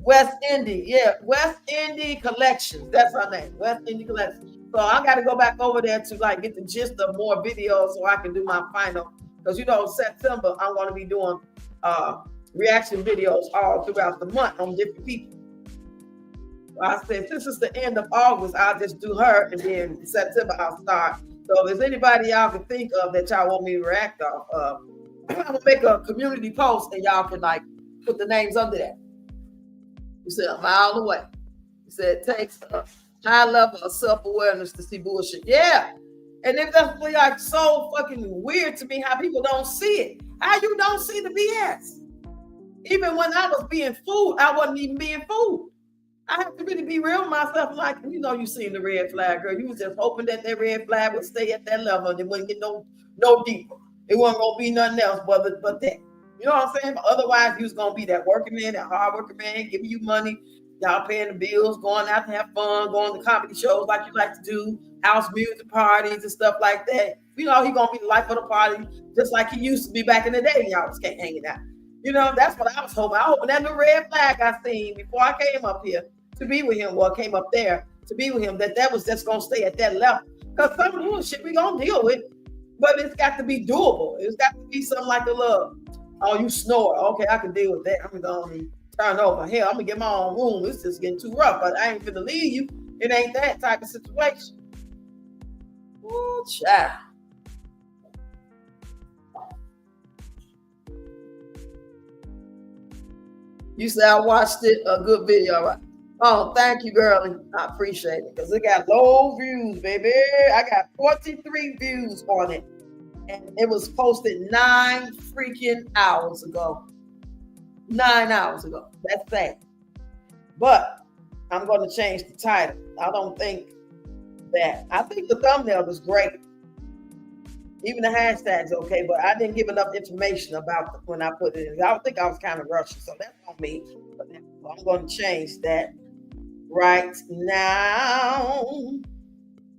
West Indy, West Indy Collections. That's her name, West Indy Collections. So I got to go back over there to like get the gist of more videos so I can do my final. Because September I'm going to be doing reaction videos all throughout the month on different people. So I said, since it's the end of August, I'll just do her, and then in September I'll start. So if there's anybody y'all can think of that y'all want me to react off, I'm gonna make a community post and y'all can like put the names under that. You said a mile away. You said it takes a high level of self-awareness to see bullshit. Yeah. And it doesn't be like so fucking weird to me how people don't see it. How you don't see the BS? Even when I was being fooled, I wasn't even being fooled. I have to really be real with myself. Like, you seen the red flag, girl. You was just hoping that red flag would stay at that level and it wouldn't get no deeper. It wasn't gonna be nothing else but that. You know what I'm saying? But otherwise, you was gonna be that working man, that hard working man, giving you money, y'all paying the bills, going out to have fun, going to comedy shows like you like to do, house music parties and stuff like that. He gonna be the life of the party, just like he used to be back in the day when y'all was hanging out. That's what I was hoping. I hoping that new red flag I seen before I came up here to be with him, came up there to be with him, that was just gonna stay at that level. Because some bullshit we gonna deal with, but it's got to be doable. It's got to be something like a little, oh, you snore. Okay, I can deal with that. I'm gonna turn over. Hell, I'm gonna get my own room. It's just getting too rough, but I ain't finna leave you. It ain't that type of situation. Ooh, child. You said I watched it, a good video, right? Oh, thank you, girlie. I appreciate it because it got low views, baby. I got 43 views on it, and it was posted 9 freaking hours ago. 9 hours ago. That's sad. But I'm going to change the title. I think the thumbnail was great. Even the hashtag's okay, but I didn't give enough information about when I put it in. I think I was kind of rushing, so that's on me. But I'm going to change that right now.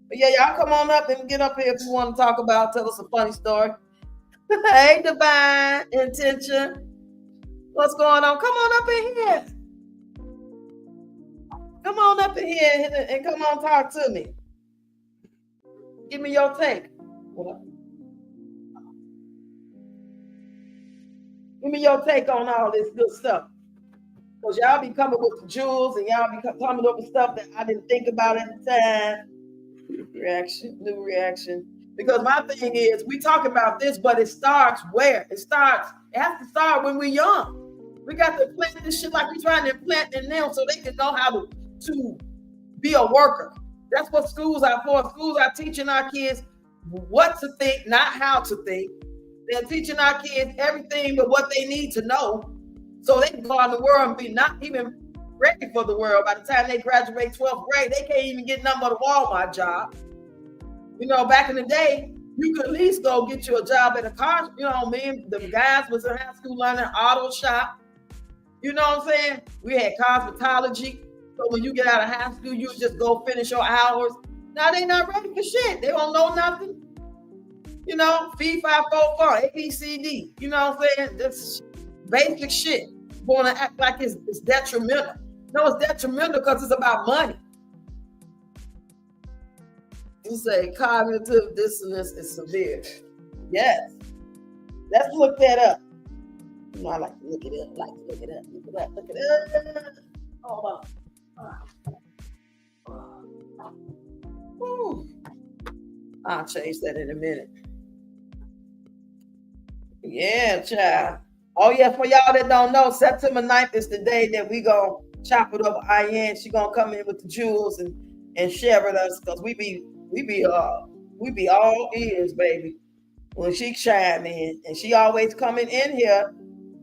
But yeah, y'all come on up and get up here if you want to tell us a funny story. Hey, Divine Intention. What's going on? Come on up in here. up in here and come on talk to me. Give me your take. What? Give me your take on all this good stuff. Because y'all be coming with the jewels and y'all be coming up with stuff that I didn't think about at the time. New reaction. Because my thing is, we talk about this, but it starts where? It has to start when we're young. We got to plant this shit like we're trying to plant in them so they can know how to be a worker. That's what schools are for. Schools are teaching our kids what to think, not how to think. They're teaching our kids everything but what they need to know so they can go out in the world and be not even ready for the world. By the time they graduate 12th grade, they can't even get nothing but a Walmart job. You know, back in the day, you could at least go get you a job at a car. You know, the guys was in high school learning auto shop. You know what I'm saying? We had cosmetology. So when you get out of high school, you just go finish your hours. Now they not ready for shit. They don't know nothing. You know, fee, fi, fo, fo, ABCD. You know what I'm saying? This basic shit. Want to act like it's detrimental. No, it's detrimental because it's about money. You say cognitive dissonance is severe. Yes. Let's look that up. You know, I like to look it up. Look it up. Hold on. I'll change that in a minute. Yeah, child. Oh, yeah, for y'all that don't know, September 9th is the day that we gonna chop it up with Ian. She gonna come in with the jewels and share with us because we be all ears, baby, when she chime in. And she always coming in here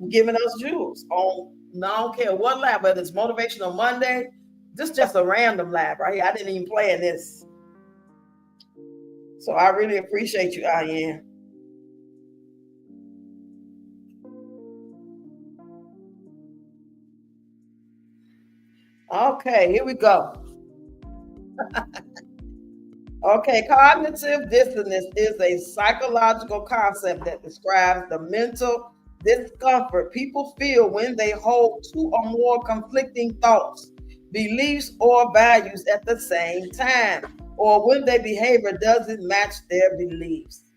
giving us jewels on, I don't care what lab, whether it's Motivational Monday, this just a random lab right here. I didn't even plan this. So I really appreciate you, Ian. Okay, here we go. Okay, cognitive dissonance is a psychological concept that describes the mental discomfort people feel when they hold two or more conflicting thoughts, beliefs, or values at the same time, or when their behavior doesn't match their beliefs.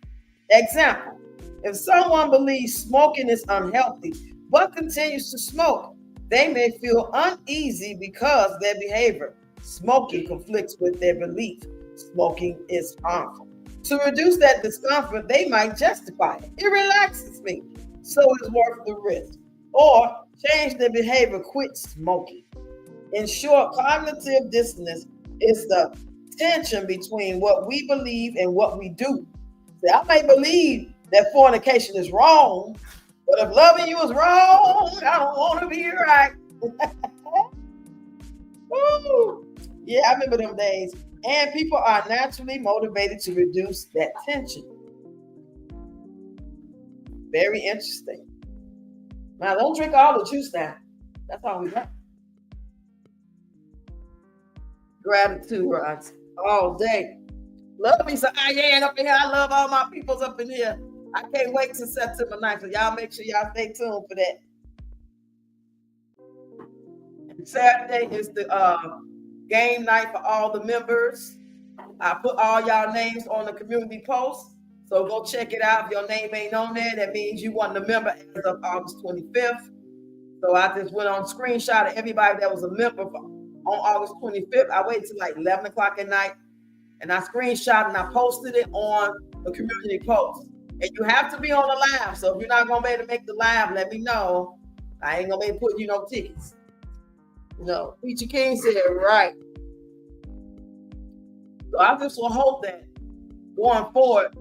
Example, if someone believes smoking is unhealthy but continues to smoke, they may feel uneasy because their behavior, smoking, conflicts with their belief. Smoking is harmful. To reduce that discomfort, they might justify it. It relaxes me, so it's worth the risk. Or change their behavior, quit smoking. In short, cognitive dissonance is the tension between what we believe and what we do. See, I may believe that fornication is wrong, but if loving you is wrong, I don't want to be right. Woo. Yeah, I remember them days. And people are naturally motivated to reduce that tension. Very interesting. Now, don't drink all the juice now. That's all we got. Gratitude rods all day. Love me some Ian up in here. I love all my peoples up in here. I can't wait till September 9th. So y'all make sure y'all stay tuned for that. And Saturday is the game night for all the members. I put all y'all names on the community post. So go check it out. If your name ain't on there, that means you want a member as of August 25th. So I just went on screenshot of everybody that was a member on August 25th. I waited till like 11 o'clock at night and I screenshot and I posted it on the community post. And you have to be on the live. So if you're not going to be able to make the live, let me know. I ain't going to be putting you no tickets. You know, Peachy King said, right. So I just will hope that going forward,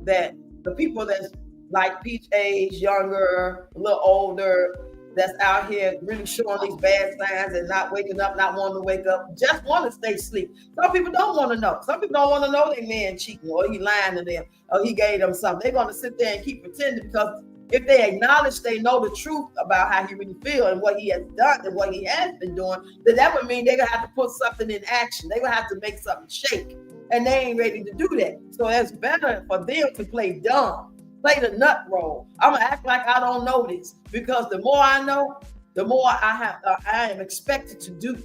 that the people that's like Peach age, younger, a little older, that's out here really showing these bad signs and not waking up, not wanting to wake up, just want to stay asleep. Some people don't want to know. Some people don't want to know their man cheating or he lying to them or he gave them something. They're going to sit there and keep pretending because if they acknowledge they know the truth about how he really feels and what he has done and what he has been doing, then that would mean they're going to have to put something in action. They're going to have to make something shake. And they ain't ready to do that. So it's better for them to play dumb, play the nut role. I'm going to act like I don't know this because the more I know, the more I am expected to do.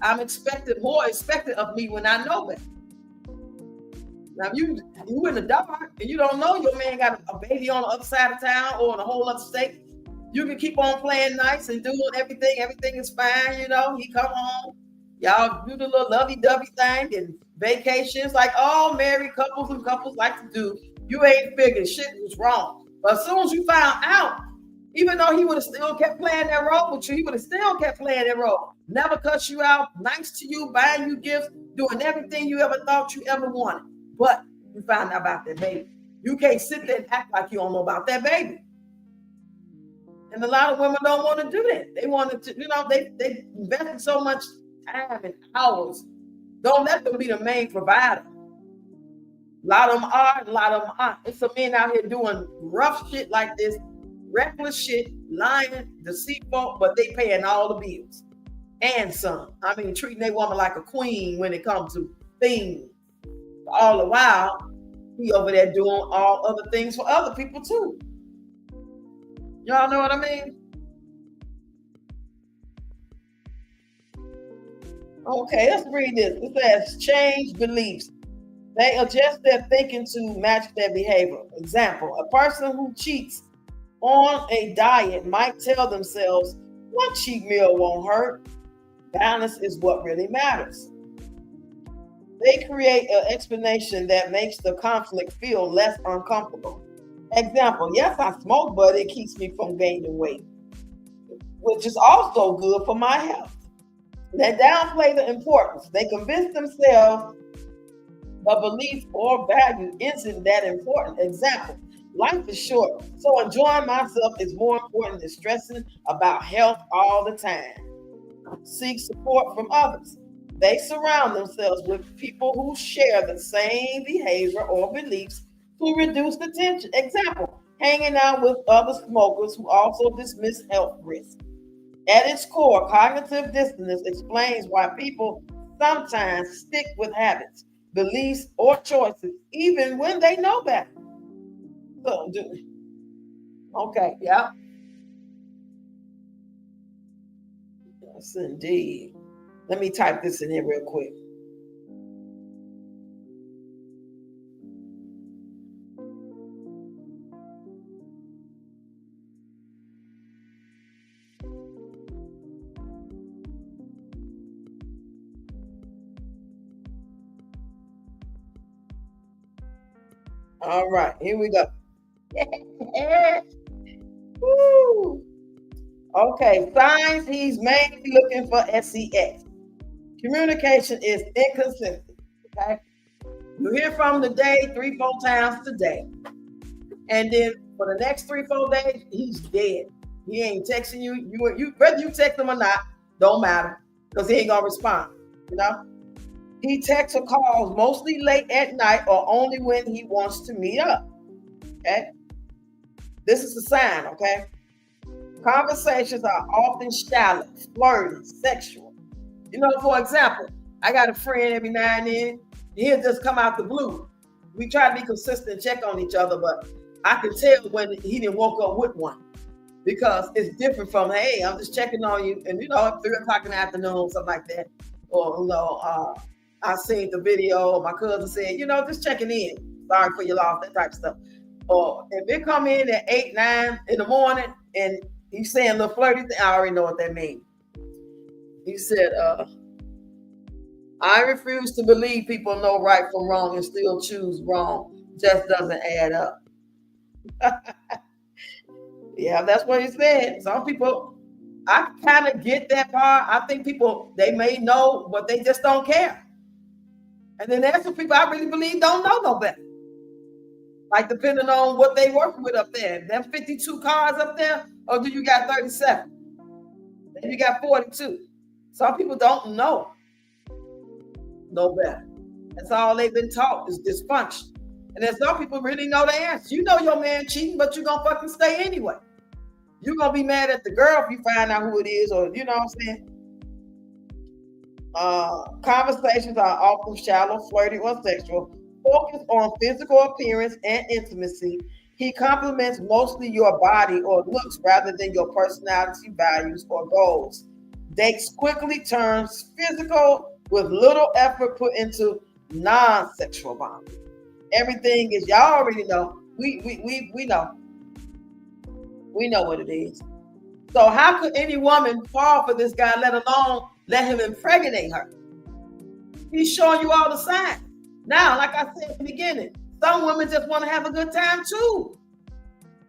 I'm more expected of me when I know that. Now, if you in the dark and you don't know your man got a baby on the other side of town or in a whole other state, you can keep on playing nice and doing everything. Everything is fine, you know. He come home, y'all do the little lovey-dovey thing and vacations like all married couples and couples like to do. You ain't figured shit was wrong. But as soon as you found out, even though he would have still kept playing that role with you, he would have still kept playing that role. Never cut you out, nice to you, buying you gifts, doing everything you ever thought you ever wanted. But you found out about that baby. You can't sit there and act like you don't know about that baby. And a lot of women don't want to do that. They want to, you know, they invested so much time and hours. Don't let them be the main provider. A lot of them are, a lot of them aren't. It's some men out here doing rough shit like this, reckless shit, lying, deceitful, but they paying all the bills and some. I mean, treating their woman like a queen when it comes to things. All the while, he over there doing all other things for other people too. Y'all know what I mean? Okay, let's read this. It says, change beliefs. They adjust their thinking to match their behavior. Example, a person who cheats on a diet might tell themselves, one cheat meal won't hurt. Balance is what really matters. They create an explanation that makes the conflict feel less uncomfortable. Example, yes, I smoke, but it keeps me from gaining weight, which is also good for my health. They downplay the importance. They convince themselves the belief or value isn't that important. Example, life is short, so enjoying myself is more important than stressing about health all the time. Seek support from others. They surround themselves with people who share the same behavior or beliefs to reduce the tension. Example, hanging out with other smokers who also dismiss health risks. At its core, cognitive dissonance explains why people sometimes stick with habits, beliefs, or choices, even when they know better. So, okay, yeah. Yes, indeed. Let me type this in here real quick. All right, here we go. Woo. Okay, signs he's mainly looking for sex. Communication is inconsistent. Okay, you hear from the day 3-4 times today, and then for the next 3-4 days, he's dead. He ain't texting you. You whether you text him or not, don't matter, because he ain't gonna respond. You know, he texts or calls mostly late at night or only when he wants to meet up. Okay, this is a sign. Okay, conversations are often shallow, flirty, sexual. You know, for example, I got a friend every now and then, he'll just come out the blue. We try to be consistent, check on each other, but I can tell when he didn't woke up with one because it's different from, hey, I'm just checking on you. And, you know, at 3 o'clock in the afternoon, something like that. Or, you know, I seen the video, my cousin said, you know, just checking in. Sorry for your loss, that type of stuff. Or if it come in at 8, 9 in the morning and he's saying a little flirty thing, I already know what that means. He said, I refuse to believe people know right from wrong and still choose wrong. Just doesn't add up. Yeah, that's what he said. Some people, I kind of get that part. I think people, they may know, but they just don't care. And then there's some people I really believe don't know no better. Like depending on what they working with up there. Them 52 cars up there, or do you got 37? Then you got 42. Some people don't know no better. That's all they've been taught is dysfunction. And then some people really know the answer. You know your man cheating, but you're gonna fucking stay anyway. You're gonna be mad at the girl if you find out who it is, or you know what I'm saying? Conversations are often shallow, flirty, or sexual. Focus on physical appearance and intimacy. He compliments mostly your body or looks rather than your personality, values, or goals. Dates quickly turns physical with little effort put into non-sexual bonding. Everything is, y'all already know. We know. We know what it is. So how could any woman fall for this guy, let alone let him impregnate her? He's showing you all the signs. Now, like I said at the beginning, some women just want to have a good time too.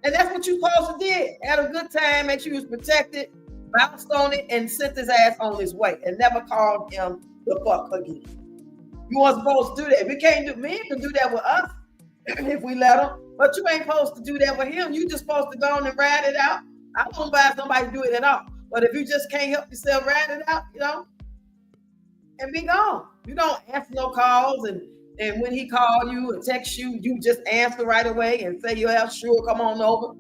And that's what you supposed to did. Had a good time, make sure you was protected, bounced on it, and sent his ass on his way and never called him the fuck again. You weren't supposed to do that. We can't do, men can do that with us if we let them, but you ain't supposed to do that with him. You just supposed to go on and ride it out. I won't buy somebody to do it at all. But if you just can't help yourself ride it out, you know, and be gone. You don't answer no calls, and when he called you and text you, you just answer right away and say, yeah, sure, come on over.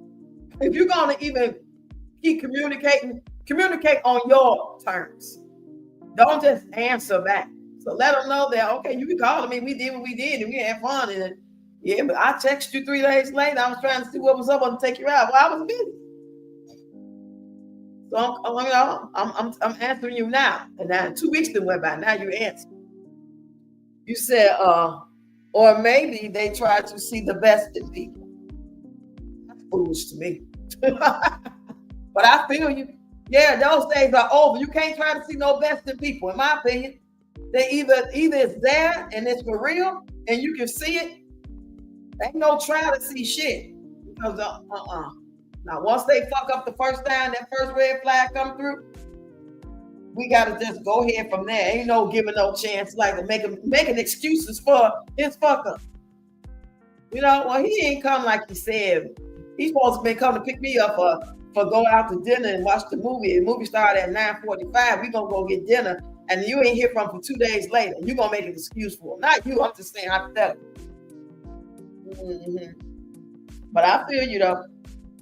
If you're gonna even keep communicating, communicate on your terms. Don't just answer back. So let them know that, okay, you can call me. We did what we did and we had fun. And yeah, but I texted you 3 days later. I was trying to see what was up and take you out. Well, I was busy. So I'm answering you now. And now 2 weeks then went by. Now you answer. You said, or maybe they try to see the best in people. That's foolish to me. But I feel you. Yeah, those days are over. You can't try to see no best in people, in my opinion. They either it's there and it's for real and you can see it. Ain't no try to see shit. Because now once they fuck up the first time, that first red flag come through, we gotta just go ahead from there. Ain't no giving no chance like making excuses for his fuck up. You know, well, he ain't come like he said. He's supposed to be coming to pick me up for go out to dinner and watch the movie. The movie started at 9:45. We gonna go get dinner, and you ain't hear from him for 2 days later. You gonna make an excuse for him? Not you. I'm just saying hypothetically. But I feel you though.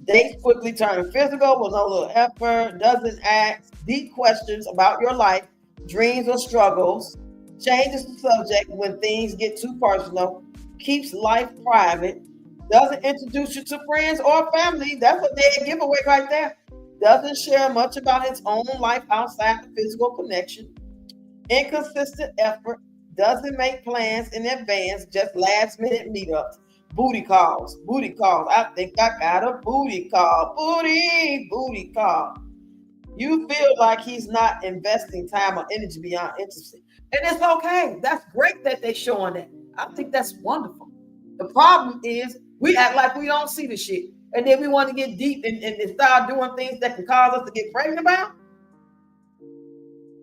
Dates quickly turn physical with no little effort. Doesn't ask deep questions about your life, dreams, or struggles. Changes the subject when things get too personal. Keeps life private. Doesn't introduce you to friends or family. That's a dead giveaway right there. Doesn't share much about his own life outside the physical connection. Inconsistent effort. Doesn't make plans in advance, just last minute meetups. Booty calls. I think I got a booty call. Booty call. You feel like he's not investing time or energy beyond intimacy. And it's okay. That's great that they're showing that. I think that's wonderful. The problem is we act like we don't see the shit. And then we want to get deep and start doing things that can cause us to get pregnant about.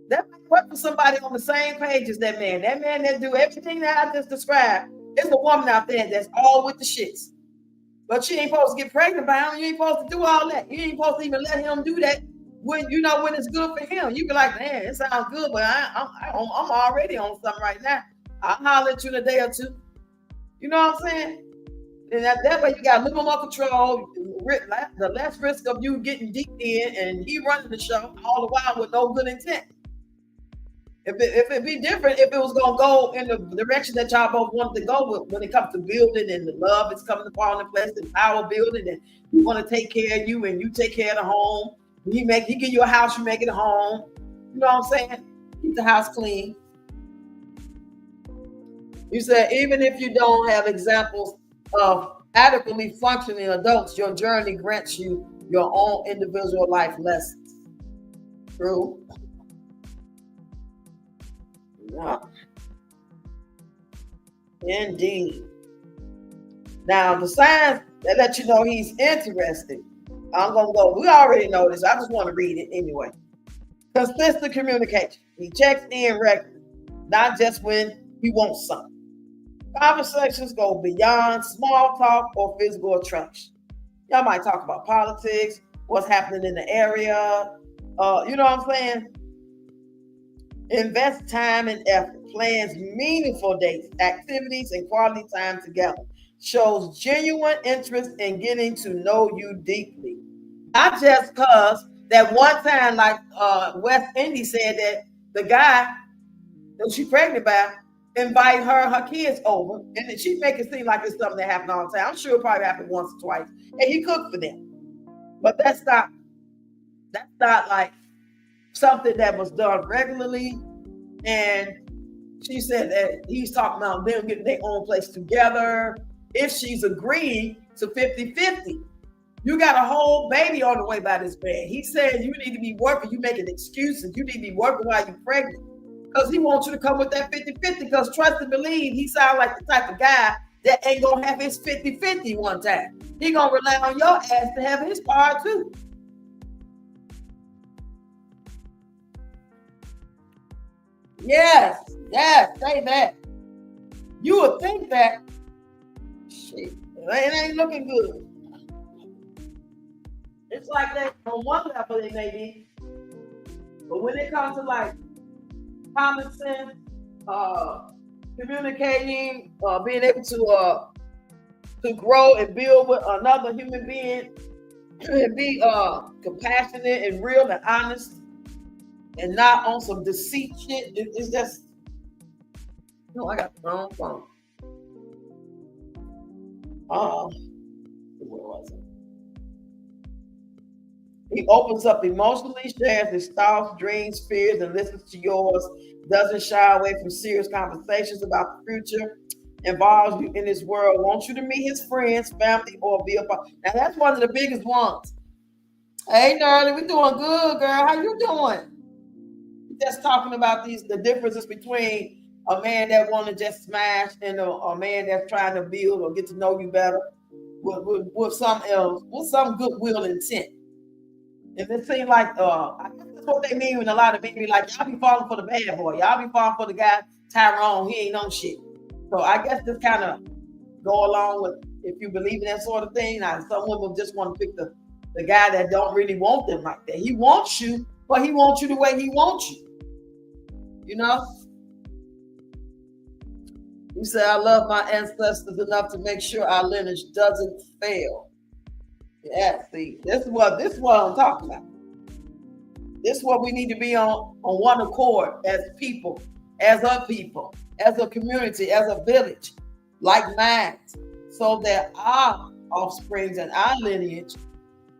That might work for somebody on the same page as that man. That man that do everything that I just described. There's a woman out there that's all with the shits. But she ain't supposed to get pregnant by him. You ain't supposed to do all that. You ain't supposed to even let him do that when it's good for him. You be like, man, it sounds good, but I'm already on something right now. I'll holler at you in a day or two. You know what I'm saying? And that way you got a little more control, the less risk of you getting deep in and he running the show all the while with no good intent. If it be different, if it was gonna go in the direction that y'all both wanted to go with when it comes to building and the love is coming upon the place and power building and you want to take care of you and you take care of the home. He give you a house, you make it a home. You know what I'm saying? Keep the house clean. You said even if you don't have examples of adequately functioning adults, your journey grants you your own individual life lessons. True. Yeah. Indeed. Now, the signs that let you know he's interested, I'm going to go. We already know this. I just want to read it anyway. Consistent communication. He checks in regularly, not just when he wants something. Conversations go beyond small talk or physical attraction. Y'all might talk about politics, what's happening in the area. You know what I'm saying? Invest time and effort. Plans meaningful dates, activities, and quality time together. Shows genuine interest in getting to know you deeply. Not just because that one time, like West Indy said that the guy that she pregnant by invite her kids over, and then she make it seem like it's something that happened all the time. I'm sure it probably happened once or twice, and he cooked for them. But that's not like something that was done regularly. And she said that he's talking about them getting their own place together. If she's agreeing to 50-50, you got a whole baby on the way by this man. He said you need to be working. You making excuses. You need to be working while you're pregnant. Because he wants you to come with that 50-50. Because trust and believe, he sounds like the type of guy that ain't going to have his 50-50 one time. He going to rely on your ass to have his part too. Yes, say that. You would think that. Shit, it ain't looking good. It's like that on one level it may be. But when it comes to like common sense, communicating, being able to grow and build with another human being, and be compassionate and real and honest, and not on some deceit shit. It's just, no, I got the wrong phone. Where was it? He opens up emotionally, shares his thoughts, dreams, fears, and listens to yours. Doesn't shy away from serious conversations about the future. Involves you in his world. Wants you to meet his friends, family, or be a part. Now that's one of the biggest ones. Hey, Nerly, we doing good, girl. How you doing? Just talking about the differences between a man that want to just smash and a man that's trying to build or get to know you better with something else, with some goodwill intent. And it seems like I guess that's what they mean when a lot of men be like, y'all be falling for the bad boy, y'all be falling for the guy Tyrone, he ain't on shit. So I guess this kind of go along with if you believe in that sort of thing. Now some women just want to pick the guy that don't really want them like that. He wants you, but he wants you the way he wants you. You know? You say, I love my ancestors enough to make sure our lineage doesn't fail. Yeah, see, this is what I'm talking about. This is what we need to be on one accord as people, as a community, as a village, like minds, so that our offsprings and our lineage.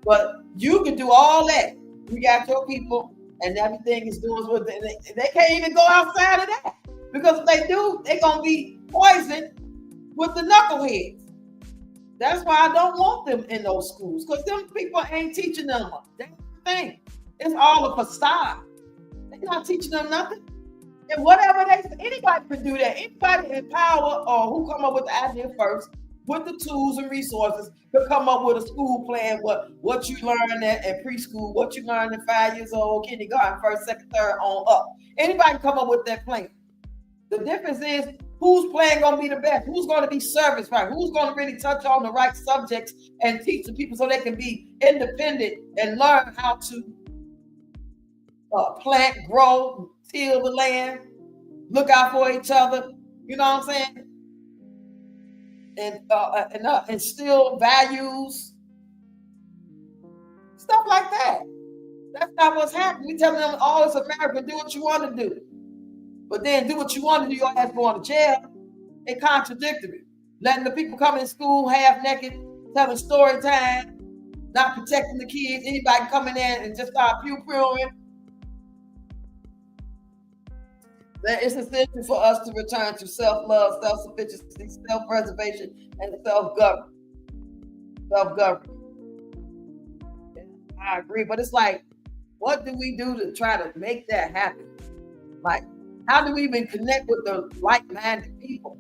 But you can do all that. You got your people, and everything is doing what they can't even go outside of that, because if they do, they're gonna be poisoned with the knuckleheads. That's why I don't want them in those schools, because them people ain't teaching them a damn thing. It's all a facade. They're not teaching them nothing. And whatever anybody can do that. Anybody in power or who come up with the idea first, with the tools and resources, to come up with a school plan, what you learn at preschool, what you learn at 5 years old, kindergarten, first, second, third, on up. Anybody can come up with that plan. The difference is whose plan gonna be the best, who's gonna be service right, who's gonna really touch on the right subjects and teach the people so they can be independent and learn how to plant, grow, till the land, look out for each other. You know what I'm saying? And instill values, stuff like that. That's not what's happening. We telling them, oh, it's America, do what you want to do. But then do what you want to do, your ass going to jail. It contradictory. Letting the people come in school half naked, telling story time, not protecting the kids, anybody coming in and just start pew-pewing. That it's essential for us to return to self-love, self-sufficiency, self-preservation, and self-government. Self-government. I agree, but it's like, what do we do to try to make that happen? Like, how do we even connect with the like-minded people?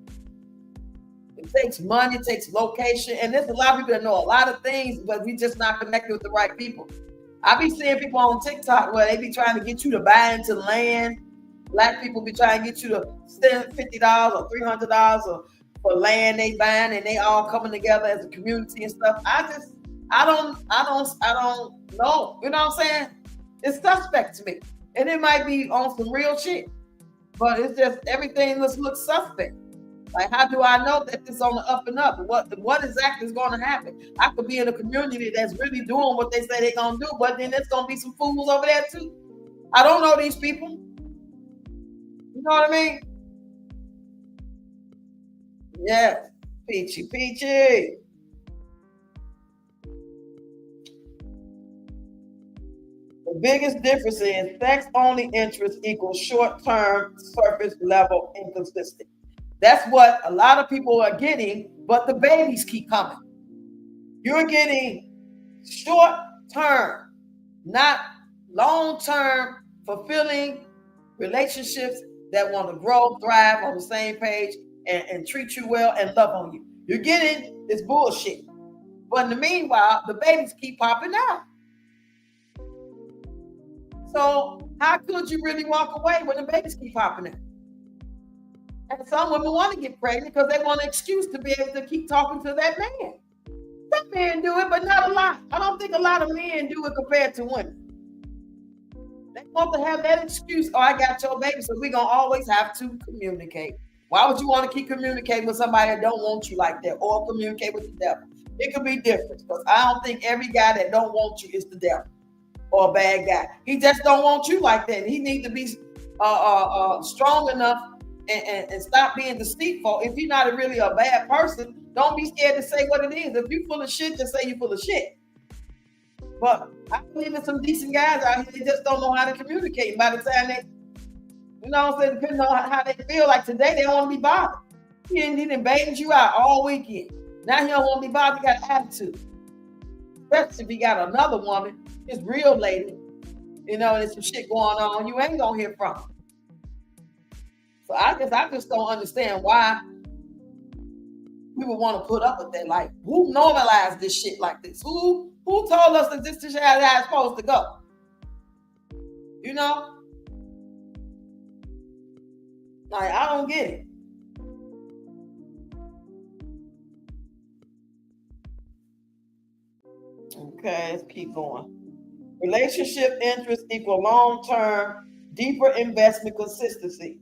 It takes money, it takes location, and there's a lot of people that know a lot of things, but we just not connected with the right people. I be seeing people on TikTok where they be trying to get you to buy into land. Black people be trying to get you to spend $50 or $300 for land they buying, and they all coming together as a community and stuff. I don't know. You know what I'm saying? It's suspect to me, and it might be on some real shit, but it's just everything looks suspect. Like, how do I know that it's on the up and up? What exactly is going to happen? I could be in a community that's really doing what they say they're gonna do, but then there's gonna be some fools over there too. I don't know these people. You know what I mean? Yeah, peachy. biggest difference is sex-only interest equals short-term, surface-level inconsistent. That's what a lot of people are getting, but the babies keep coming. You're getting short-term, not long-term, fulfilling relationships that want to grow, thrive on the same page, and treat you well and love on you. You're getting this bullshit. But in the meanwhile, the babies keep popping out. So how could you really walk away when the babies keep popping out? And some women want to get pregnant because they want an excuse to be able to keep talking to that man. Some men do it, but not a lot. I don't think a lot of men do it compared to women. They want to have that excuse, oh, I got your baby, so we're going to always have to communicate. Why would you want to keep communicating with somebody that don't want you like that, or communicate with the devil? It could be different, because I don't think every guy that don't want you is the devil or a bad guy. He just don't want you like that. He needs to be strong enough and stop being deceitful. If you're not really a bad person, don't be scared to say what it is. If you're full of shit, just say you're full of shit. But I believe in some decent guys out here, they just don't know how to communicate. By the time they, you know what I'm saying, depending on how they feel, like today, they don't want to be bothered. He didn't bang you out all weekend. Now he don't want to be bothered, he got an attitude. Especially if he got another woman, his real lady, you know, and there's some shit going on, you ain't gonna hear from him. So I just don't understand why people want to put up with that. Like, who normalized this shit like this? Who told us that this is how it's supposed to go? You know? Like, I don't get it. Okay, let's keep going. Relationship interest equal long-term, deeper investment consistency.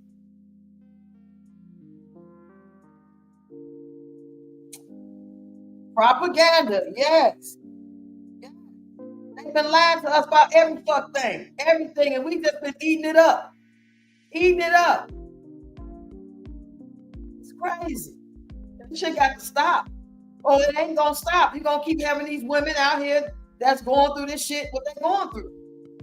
Propaganda, yes. They've been lying to us about every fuck thing, everything, and we just been eating it up. Eating it up. It's crazy. This shit got to stop. Oh, it ain't gonna stop. You're gonna keep having these women out here that's going through this shit, what they're going through.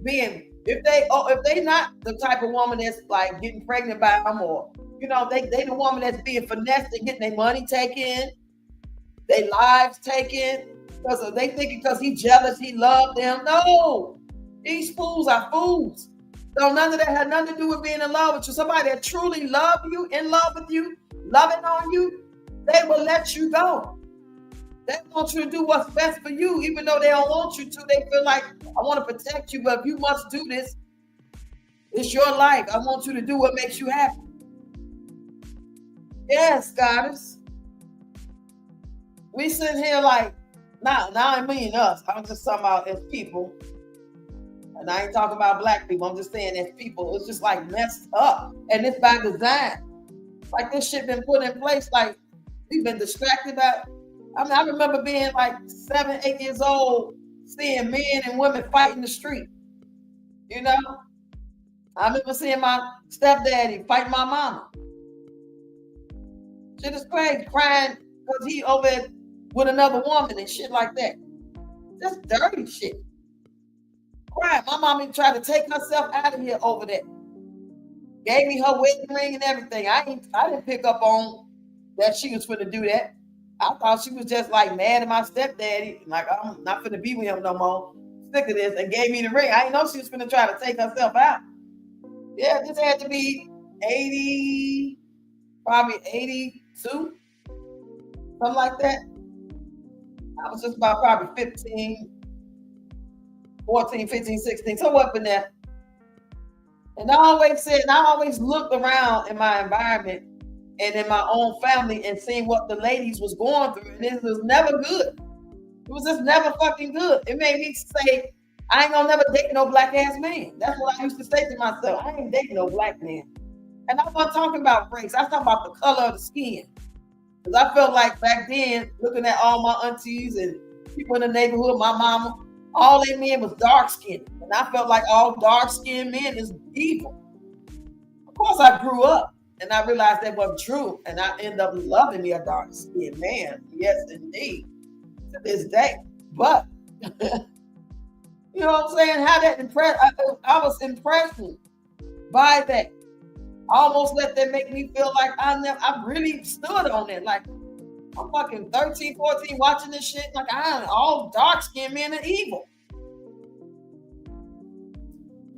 Being, if they not the type of woman that's like getting pregnant by them, or, you know, they the woman that's being finessed and getting their money taken, their lives taken, because they thinking because he's jealous, he loved them. No, these fools are fools. So none of that had nothing to do with being in love with you. Somebody that truly love you, in love with you, loving on you, they will let you go. They want you to do what's best for you, even though they don't want you to. They feel like, I want to protect you, but if you must do this, it's your life. I want you to do what makes you happy. Yes, goddess. We sit here like, now I mean us. I'm just talking about as people. And I ain't talking about black people. I'm just saying as people. It's just like messed up. And it's by design. Like this shit been put in place. Like we've been distracted by. I mean, I remember being like 7, 8 years old, seeing men and women fight in the street. You know? I remember seeing my stepdaddy fight my mama. Shit is crazy, crying because he over there with another woman and shit like that. Just dirty shit. Crying. My mama tried to take herself out of here over that. Gave me her wedding ring and everything. I didn't pick up on that she was finna do that. I thought she was just like mad at my stepdaddy, like I'm not finna be with him no more. Sick of this, and gave me the ring. I didn't know she was finna try to take herself out. Yeah, this had to be 80, probably 82, something like that. I was just about probably 15, 14, 15, 16, so up in there. And I always looked around in my environment and in my own family and seeing what the ladies was going through. And it was never good. It was just never fucking good. It made me say, I ain't gonna never date no black ass man. That's what I used to say to myself. I ain't dating no black man. And I wasn't talking about race. I was talking about the color of the skin. Because I felt like back then, looking at all my aunties and people in the neighborhood, my mama, all they men was dark skinned. And I felt like all dark skinned men is evil. Of course, I grew up. And I realized that wasn't true. And I ended up loving me a dark-skinned man. Yes, indeed. To this day. But You know what I'm saying? How that impressed, I was impressed by that. I almost let that make me feel like I really stood on it. Like, I'm fucking 13, 14 watching this shit. Like, I'm all dark skinned men and evil.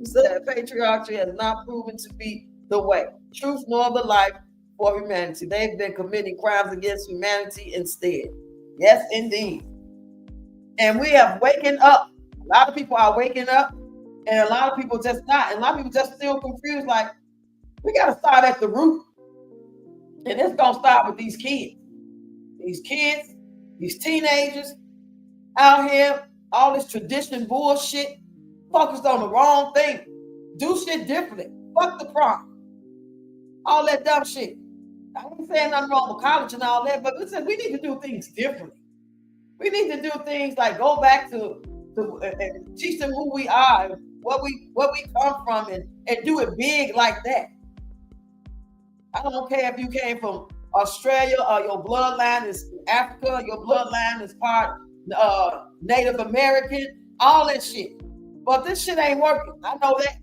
He said patriarchy has not proven to be the way, truth nor the life for humanity. They've been committing crimes against humanity instead. Yes, indeed. And we have waken up. A lot of people are waking up, and a lot of people just not. And a lot of people just still confused. Like, we got to start at the root. And it's going to start with these kids. These kids, these teenagers out here, all this tradition bullshit, focused on the wrong thing. Do shit differently. Fuck the prom. All that dumb shit. I ain't saying nothing wrong with college and all that, but listen, we need to do things differently. We need to do things like go back to and teach them who we are, what we come from, and do it big like that. I don't care if you came from Australia or your bloodline is Africa, your bloodline is part Native American, all that shit. But this shit ain't working. I know that.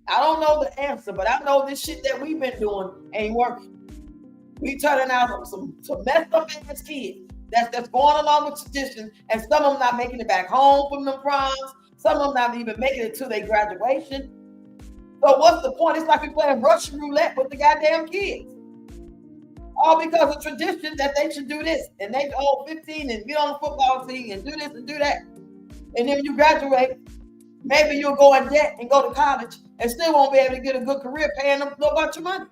I don't know the answer, but I know this shit that we've been doing ain't working. We turning out some messed up ass kids that's going along with tradition, and some of them not making it back home from the proms. Some of them not even making it to their graduation. So what's the point? It's like we playing Russian roulette with the goddamn kids. All because of tradition that they should do this, and they 15 and get on the football team and do this and do that. And then when you graduate, maybe you'll go in debt and go to college and still won't be able to get a good career paying them no bunch of money.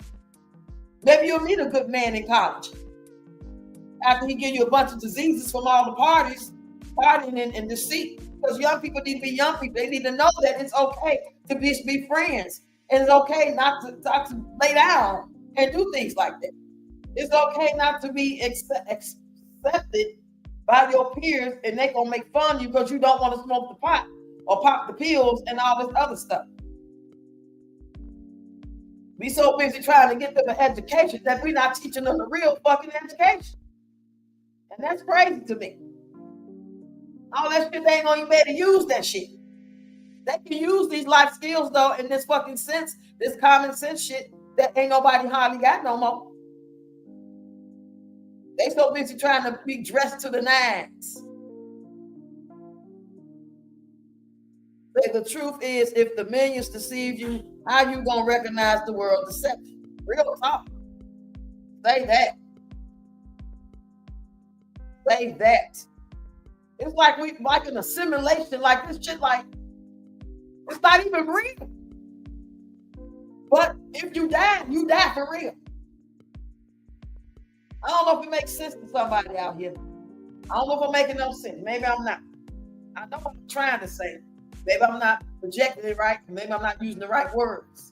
Maybe you'll meet a good man in college after he give you a bunch of diseases from all the partying and deceit. Because young people need to be young people. They need to know that it's okay to be friends. And it's okay not to lay down and do things like that. It's okay not to be accepted by your peers, and they gonna make fun of you because you don't want to smoke the pot or pop the pills and all this other stuff. We so busy trying to get them an education that we're not teaching them the real fucking education. And that's crazy to me. All that shit, they ain't gonna even be able to use that shit. They can use these life skills though in this fucking sense, this common sense shit that ain't nobody hardly got no more. They so busy trying to be dressed to the nines. But the truth is, if the millions deceive you, how you gonna recognize the world deception? Real talk. Say that. Say that. It's like we like an assimilation, like this shit, like it's not even real. But if you die for real. I don't know if it makes sense to somebody out here. I don't know if I'm making no sense. Maybe I'm not. I know what I'm trying to say. Maybe I'm not projecting it right. Maybe I'm not using the right words.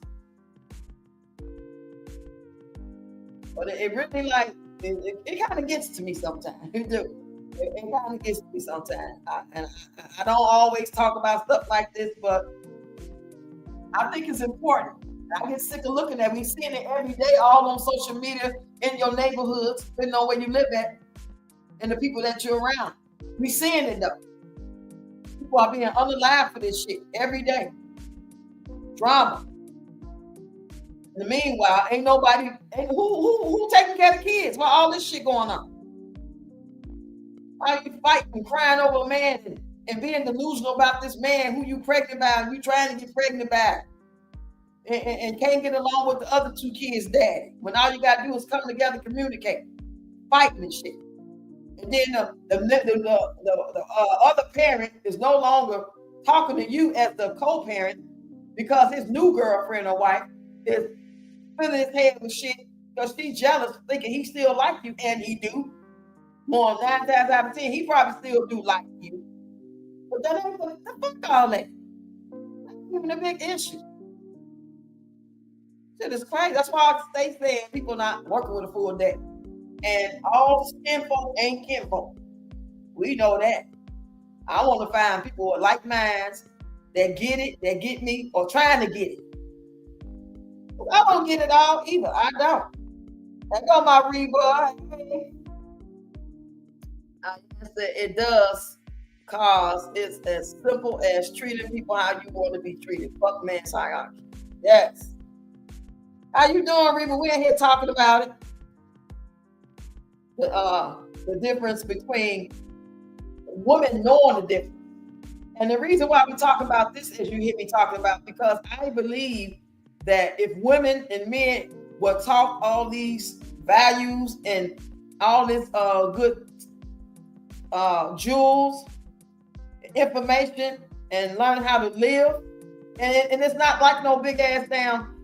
But it really like, it kind of gets to me sometimes. It do. It kind of gets to me sometimes. I don't always talk about stuff like this, but I think it's important. I get sick of looking at it. We seeing it every day, all on social media, in your neighborhoods, depending on where you live at, and the people that you're around. We seeing it though. People are being unalive for this shit every day. Drama. In the meanwhile, ain't nobody, who taking care of the kids while all this shit going on? Why are you fighting and crying over a man and being delusional about this man who you pregnant by and you trying to get pregnant by? And can't get along with the other two kids' daddy when all you gotta do is come together, communicate, fighting and shit. And then the other parent is no longer talking to you as the co-parent because his new girlfriend or wife is filling his head with shit because she's jealous, thinking he still like you, and he do. More 9 times out of 10, he probably still do like you. But that ain't the fuck all that. That's even a big issue. Shit is crazy. That's why I stay saying people not working with a full deck. And all skinfolk ain't kinfolk. We know that. I want to find people with like minds that get it, that get me, or trying to get it. I don't get it all either. I don't. That go my Reba. It does Cause it's as simple as treating people how you want to be treated. Fuck man's hierarchy. Yes. How you doing, Reba? We're here talking about it. The difference between women knowing the difference. And the reason why we talk about this is you hear me talking about because I believe that if women and men will talk all these values and all this good jewels, information, and learn how to live, and it's not like no big ass damn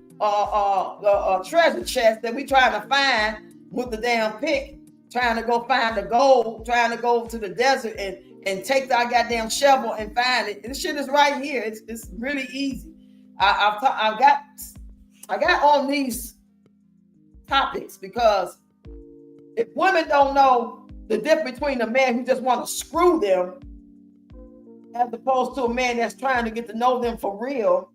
treasure chest that we trying to find with the damn pick, trying to go find the gold, trying to go to the desert and take our goddamn shovel and find it. This shit is right here. It's really easy. I got on these topics because if women don't know the difference between a man who just want to screw them as opposed to a man that's trying to get to know them for real,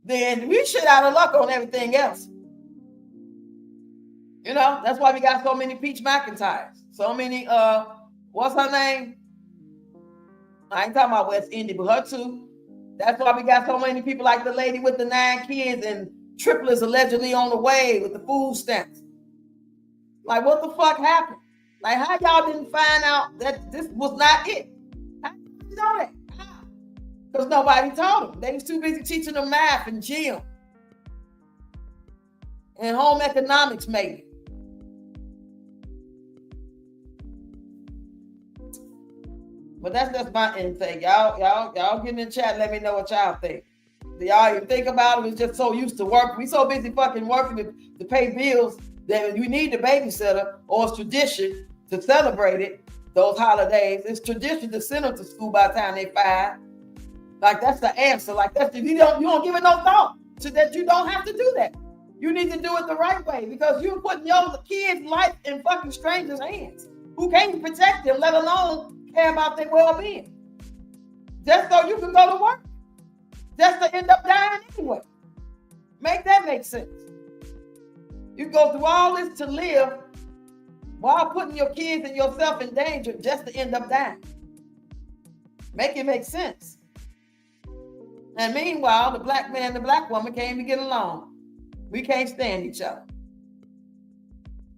then we shit out of luck on everything else. You know, that's why we got so many Peach McIntyres, so many what's her name? I ain't talking about West Indies, but her too. That's why we got so many people like the lady with the 9 kids and triplets allegedly on the way with the food stamps. Like, what the fuck happened? Like, how y'all didn't find out that this was not it? How did you know that? Because nobody told them. They was too busy teaching them math and gym. And home economics maybe. But that's just my intake. Y'all get in the chat. Let me know what y'all think. Do y'all even think about it? We're just so used to work. We so busy fucking working to pay bills that you need the babysitter, or it's tradition to celebrate it. Those holidays, it's tradition to send them to school by the time they 5. Like that's the answer. Like that's you don't give it no thought so that you don't have to do that. You need to do it the right way because you're putting your kids' life in fucking strangers' hands who can't protect them, let alone care about their well-being. Just so you can go to work. Just to end up dying anyway. Make that make sense. You go through all this to live while putting your kids and yourself in danger just to end up dying. Make it make sense. And meanwhile, the black man and the black woman can't even get along. We can't stand each other.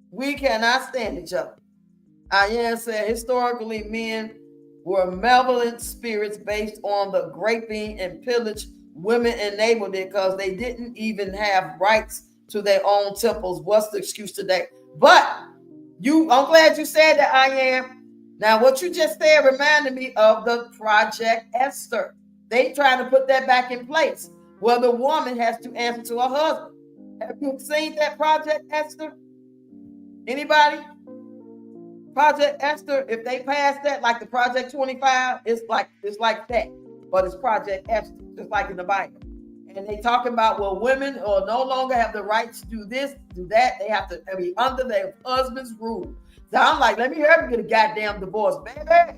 We cannot stand each other. Ayan said, historically, men were malevolent spirits based on the raping and pillage women enabled it because they didn't even have rights to their own temples. What's the excuse today? But I'm glad you said that, Ayan. Now, what you just said reminded me of the Project Esther. They trying to put that back in place where the woman has to answer to her husband. Have you seen that Project Esther? Anybody? Project Esther, if they pass that, like the Project 25, it's like that, but it's Project Esther, just like in the Bible. And they talking about, well, women will no longer have the right to do this, do that. They have to be under their husband's rule. So I'm like, let me hear them get a goddamn divorce, baby.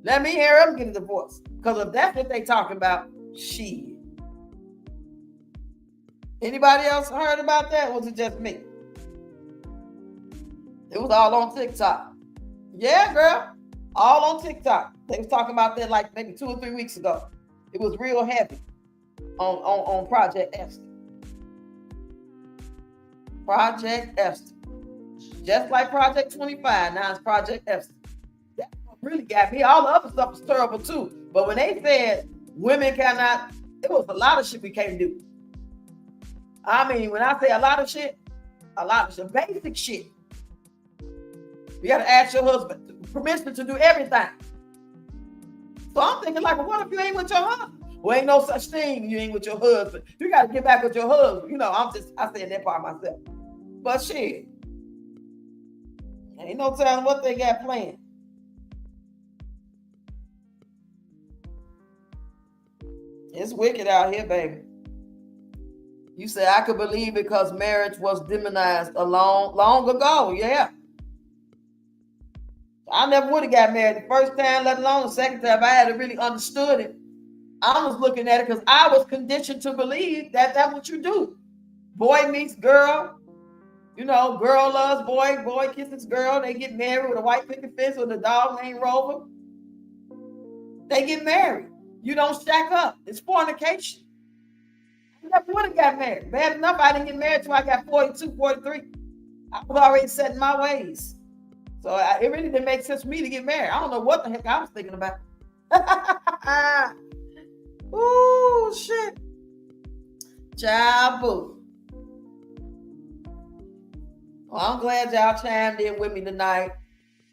Let me hear them get a divorce. Because if that's what they talking about, shit. Anybody else heard about that? Or was it just me? It was all on TikTok. Yeah, girl. All on TikTok. They was talking about that like maybe 2 or 3 weeks ago. It was real heavy on Project Esther. Project Esther. Just like Project 25, now it's Project Esther. That really got me. All the other stuff was terrible too. But when they said women cannot, it was a lot of shit we can't do. I mean, when I say a lot of shit, basic shit. You got to ask your husband permission to do everything. So I'm thinking like, well, what if you ain't with your husband? Well, ain't no such thing. You ain't with your husband. You got to get back with your husband. You know, I said that part myself. But shit, ain't no telling what they got planned. It's wicked out here, baby. You say I could believe it because marriage was demonized long ago. Yeah. I never would have got married the first time, let alone the second time. I had really understood it. I was looking at it because I was conditioned to believe that that's what you do. Boy meets girl. You know, girl loves boy, boy kisses girl. They get married with a white picket fence with a dog named Rover. They get married. You don't stack up. It's fornication. I never would have got married. Bad enough I didn't get married till I got 42, 43. I was already set in my ways. So it really didn't make sense for me to get married. I don't know what the heck I was thinking about. Ooh, shit. Child boo. Well, I'm glad y'all chimed in with me tonight.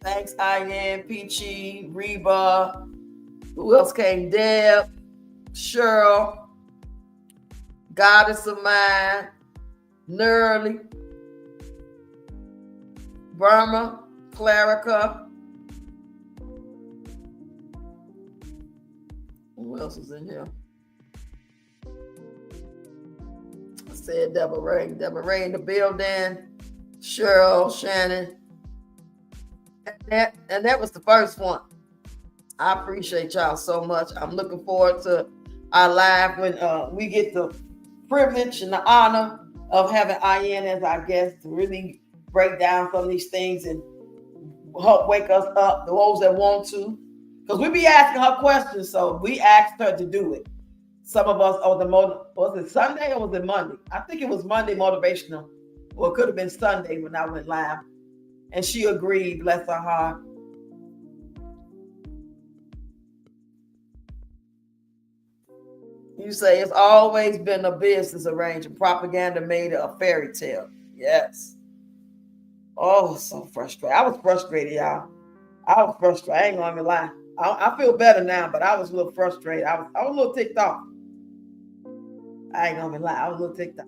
Thanks, Ian, Peachy, Reba. Who else came? Deb, Cheryl, Goddess of Mine, Nerly, Burma, Clarica. Who else is in here? I said Deborah Ray in the building. Cheryl, Shannon. And that was the first one. I appreciate y'all so much. I'm looking forward to our live when we get the privilege and the honor of having Ian as our guest to really break down some of these things and help wake us up, those that want to. Because we be asking her questions, so we asked her to do it. Some of us, was it Sunday or was it Monday? I think it was Monday motivational. Or it could have been Sunday when I went live. And she agreed, bless her heart. You say it's always been a business arrangement. Propaganda made it a fairy tale. Yes. Oh, so frustrated. I was frustrated, y'all. I was frustrated. I ain't gonna lie. I feel better now, but I was a little frustrated. I was a little ticked off. I ain't gonna lie. I was a little ticked off.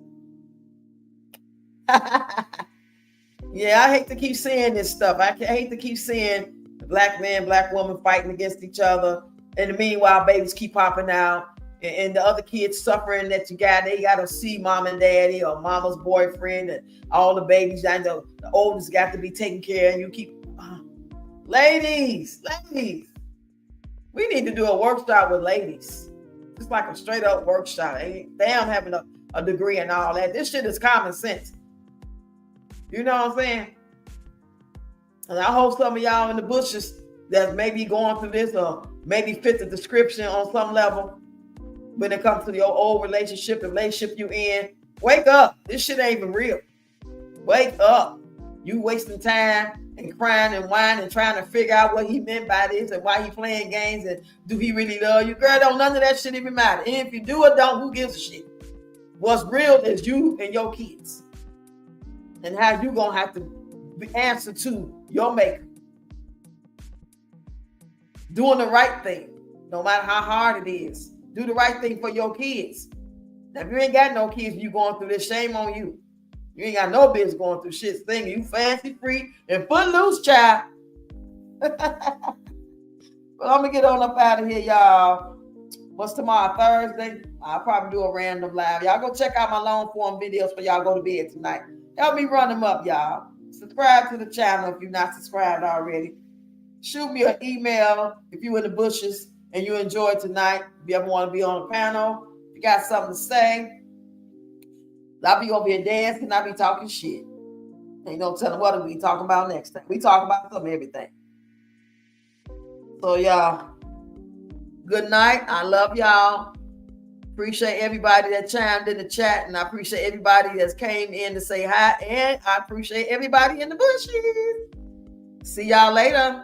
Yeah, I hate to keep saying this stuff. I hate to keep seeing black man, black woman fighting against each other. And meanwhile, babies keep popping out. And the other kids suffering that they got to see mom and daddy or mama's boyfriend and all the babies. And the oldest got to be taken care of. And you keep, ladies, we need to do a workshop with ladies. It's like a straight up workshop. Ain't damn having a degree and all that. This shit is common sense. You know what I'm saying? And I hope some of y'all in the bushes that maybe going through this or maybe fit the description on some level when it comes to your old relationship, the relationship you in. Wake up. This shit ain't even real. Wake up. You wasting time and crying and whining and trying to figure out what he meant by this and why he playing games and do he really love you? Girl, don't none of that shit even matter. And if you do or don't, who gives a shit? What's real is you and your kids. And how you gonna have to answer to your maker. Doing the right thing, no matter how hard it is. Do the right thing for your kids. Now, if you ain't got no kids, you going through this, shame on you. You ain't got no business going through shit thinking you fancy free and footloose, child. But I'm gonna get on up out of here, y'all. What's tomorrow? Thursday? I'll probably do a random live. Y'all go check out my long form videos for y'all go to bed tonight. Help me run them up, y'all. Subscribe to the channel if you're not subscribed already. Shoot me an email if you're in the bushes and you enjoyed tonight. If you ever want to be on the panel, if you got something to say, I'll be over here dancing. I'll be talking shit. Ain't no telling what we talking about next time. We talk about some everything. So, y'all, good night. I love y'all. Appreciate everybody that chimed in the chat, and I appreciate everybody that came in to say hi, and I appreciate everybody in the bushes. See y'all later.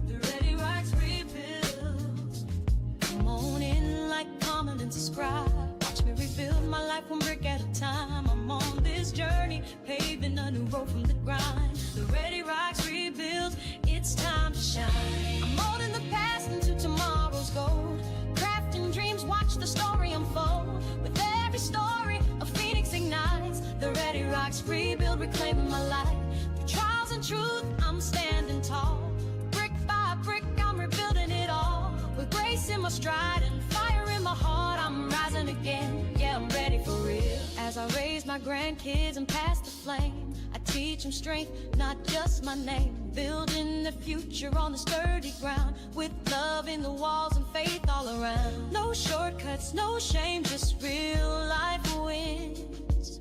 The Ready Rocks rebuilds. Come on in, like, comment, and subscribe. Watch me rebuild my life one brick at a time. I'm on this journey, paving a new road from the grind. The Ready Rocks rebuild, it's time to shine. I'm molding the past into tomorrow's gold. Crafting dreams, watch the story unfold. With every story, a phoenix ignites. The Ready Rocks rebuild, reclaiming my life. Through trials and truth, I'm standing tall. Brick by brick, I'm rebuilding it all. With grace in my stride and fire in my heart, I'm rising again. Yeah, I'm ready for real. As I raise my grandkids and pass the flame, I teach them strength, not just my name. Building the future on the sturdy ground, with love in the walls and faith all around. No shortcuts, no shame, just real life wins.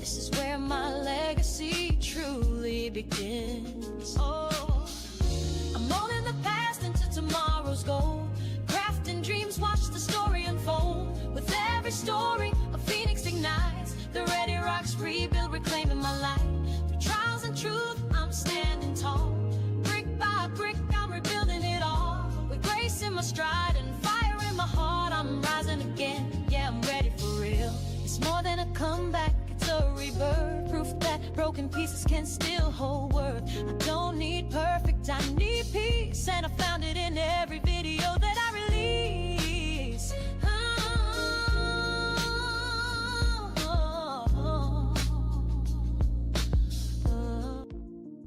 This is where my legacy truly begins. Oh, I'm molding the past into tomorrow's goal. Crafting dreams, watch the story unfold. With every story, a phoenix ignites. The ready rocks rebuild, reclaiming my life.